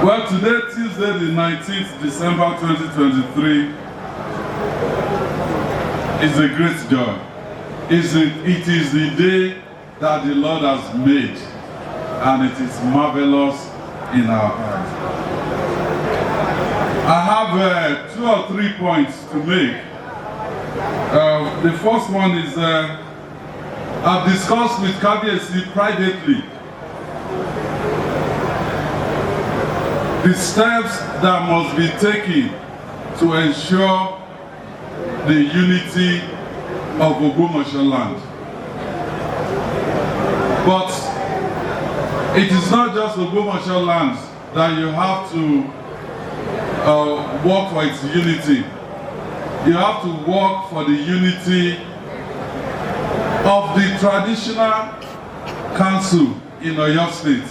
Well, today, Tuesday, the 19th December 2023, is a great joy. It is the day that the Lord has made, and it is marvelous in our hearts. I have 2 or 3 points to make. The first one is I've discussed with Kábíyèsí privately the steps that must be taken to ensure the unity of Ogbomoso land. But it is not just Ogbomoso land that you have to work for its unity. You have to work for the unity of the traditional council in Oyo State.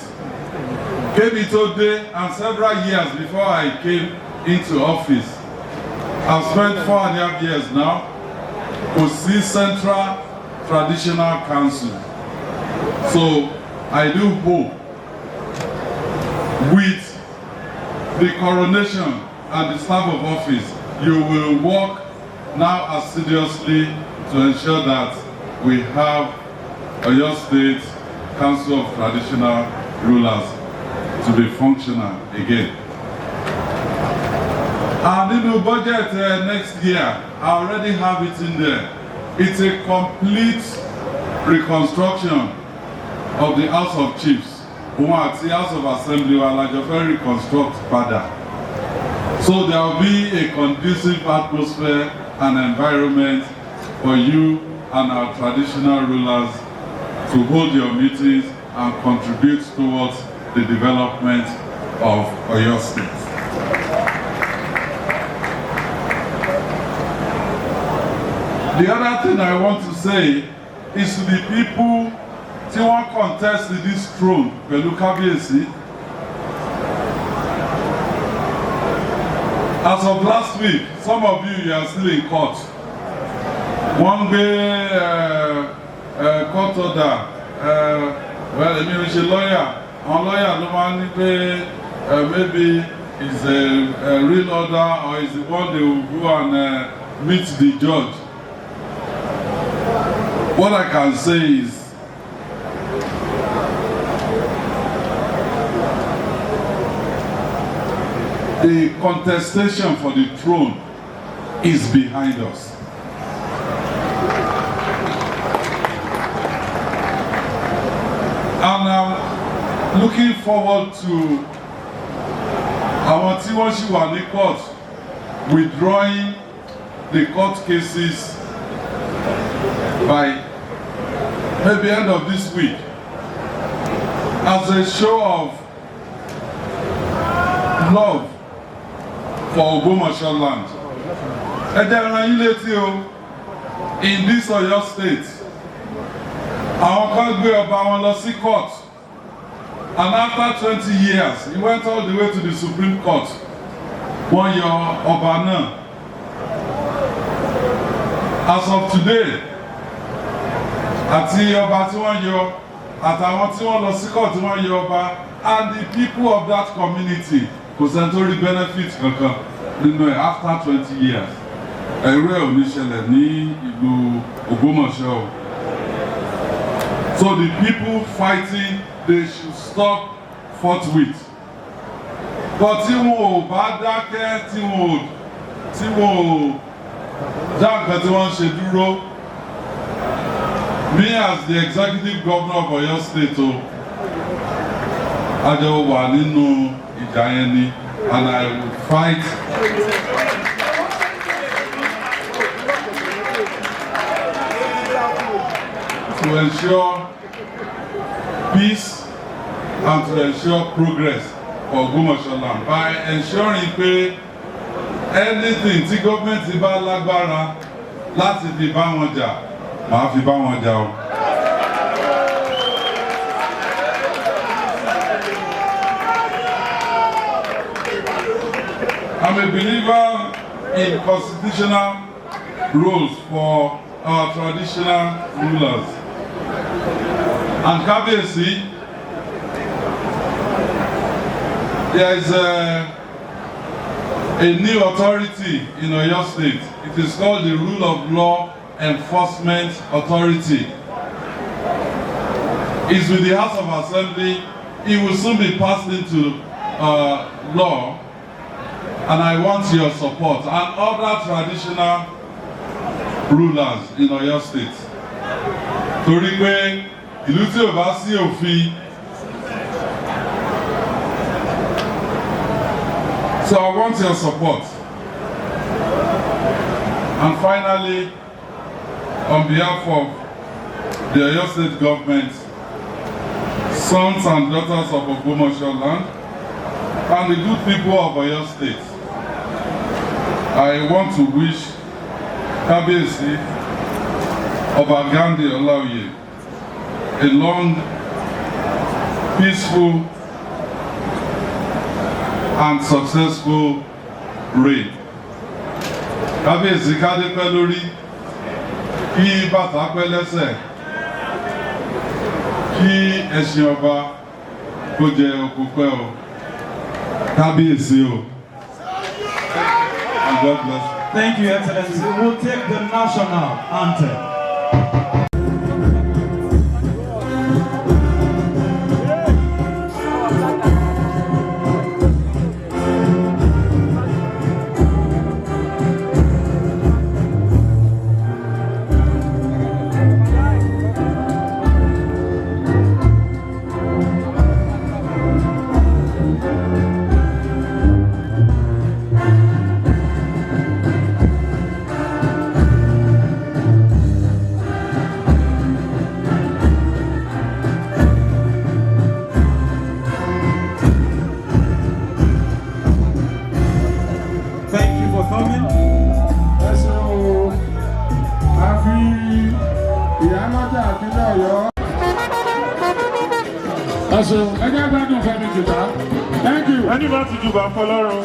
Came today, and several years before I came into office, I've spent 4.5 years now to see Central Traditional Council. So I do hope with the coronation and the staff of office, you will work now assiduously to ensure that we have Oyo State Council of Traditional Rulers to be functional again. And in the budget next year, I already have it in there. It's a complete reconstruction of the House of Chiefs. The House of Assembly will reconstruct further. So there will be a conducive atmosphere and environment for you and our traditional rulers to hold your meetings and contribute towards the development of Oyo State. The other thing I want to say is to the people who want to contest this throne, pẹ̀lú Kábíyèsí. As of last week, some of you are still in court. One day, court order, well, èmi ò ṣe lawyer. Our lawyer ló máa ní pé maybe it's a real order or is the one they will go and meet the judge. What I can say is the contestation for the throne is behind us. And I'm looking forward to our tí wọ́n ṣì wà ní court withdrawing the court cases by maybe end of this week as a show of love for Ogbomoso land. In this Oyo state, àwọn kan gbé ọba wọn lọ sí court, and after 20 years, he went all the way to the Supreme Court. Wọ́n yọ ọba náà. As of today, àti ọba tí wọ́n yọ, àtàwọn tí wọ́n lọ sí court tí wọ́n yọ ọba, and the people of that community kò sẹ́ni tó rí benefit kankan nínú ẹ̀ after 20 years. Ẹ̀rú ẹ̀ ò ní ṣẹlẹ̀ ní ìlú Ogbomoso. So the people fighting, they should stop forthwith. But tí wọn ò bá dákẹ́, tí wọn ò dá nǹkan tí wọ́n ṣe dúró, me as the executive governor of Oyo State, a jọ wà nínú ìjà yẹn ni, and I will fight. To ensure peace and to ensure progress for Ogbomoso land by ensuring pé anything tí gọ́ọ̀mẹ̀ntì bá lágbára láti fi bá wọn jà, màá fi bá wọn jà o. I'm a believer in constitutional rules for our traditional rulers. And Kabiyesi, there is a new authority in Oyo State. It is called the Rule of Law Enforcement Authority. It's with the House of Assembly. It will soon be passed into law, and I want your support and other traditional rulers in Oyo State. Torí pé ìlú tí ò bá sí òfin. So I want your support. And finally, on behalf of the Oyo State government, sons and daughters of Ogbomoso land, and the good people of Oyo State, I want to wish Kabiyesi Oba Ghandi Olaoye a long, peaceful, and successful reign. Kabiyesi kádé pẹ́ lórí, kí bàtà pẹ́ lẹ́sẹ̀, kí ẹṣin ọba kó jẹ oko pẹ́ o. Kabiyesi o. And God bless you. Thank you, Excellency. We'll take the national anthem. Thank you. Anybody to Oba Afolabi.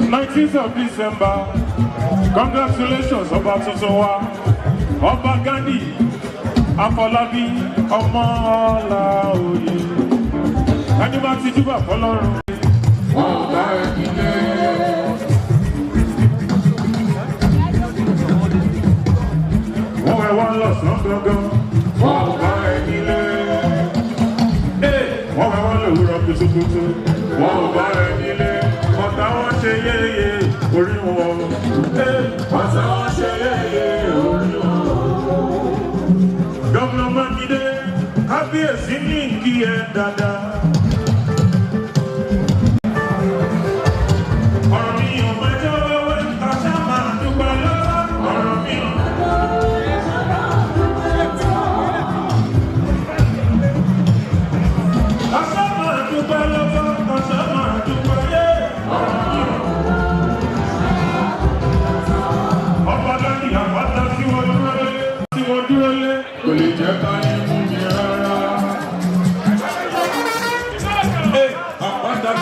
19th of December. Congratulations, Oba Oba Ghandi Afolabi Olaoye. Anybody to Oba Afolabi. Wọ́n lọ sàn gangan, wọ́n bá ẹni lé. Wọ́n fẹ́ wọ́n lè wúrọ̀ kùtùkùtù, wọ́n bá ẹni lé. Ọ̀tá wọn ṣe yéye orí wọn. Ọ̀tá wọn ṣe yéye orí wọn. Gómìnà Makinde, Kábíyèsí ní kí ẹ dáadáa. Ọ̀rọ̀ mi ò mẹ́jọ wẹ́wẹ́, àṣà máa dúpẹ́ lọ́wọ́. Ọ̀rọ̀ mi ò.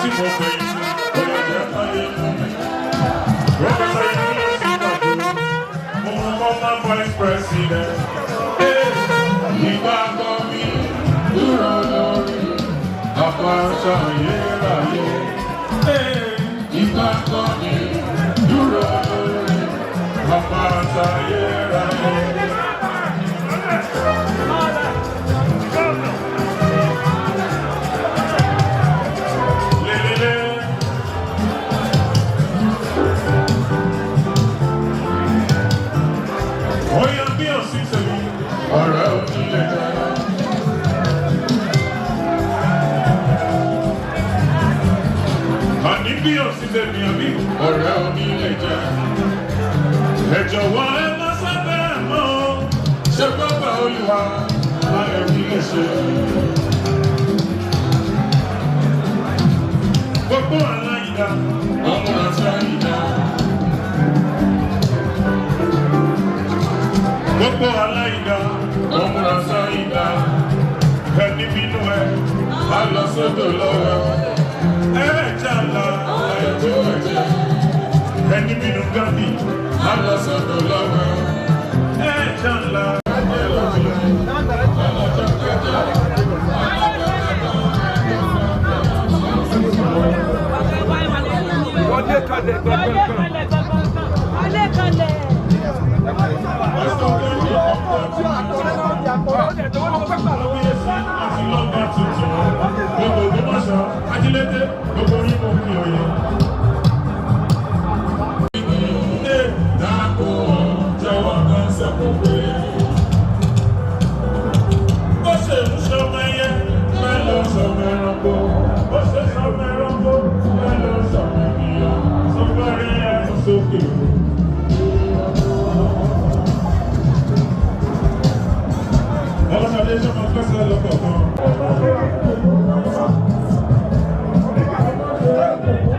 tí mo pè é sí, ó lè jẹ́ káyé mú mi. Professor Ipinle mo mọ máa vice president. Ìgbàgbọ́ mi dúró lórí àpáta ayérayé. Ìgbàgbọ́ mi dúró lórí àpáta ayérayé. Oya bí ọ̀sìn tẹ̀lé ọ̀rẹ́ onílé jẹ́. Àní bí ọ̀sìn tẹ̀lé àbí ọ̀rẹ́ onílé jẹ́. Ẹ jọ̀wọ́ ẹ má sábẹ́ mọ́, ṣé bàbá Olúwa láyé mi lè ṣe. Gbogbo aláìdá, ọmọ àti àìdá. Gbogbo aláìdá, ọmọ àti àìdá. Ẹni bínú ẹ, á lọ sódò lọ́wọ́. Ẹ̀ẹ́dẹ̀ ńlá, ẹ̀ẹ́dẹ̀ ẹ̀jẹ̀. Ẹni bínú Ghandi, á lọ sódò lọ́wọ́. Ẹ̀ẹ́dẹ̀ ńlá, ẹ̀ẹ́dẹ̀ ẹ̀jẹ̀. Thank you.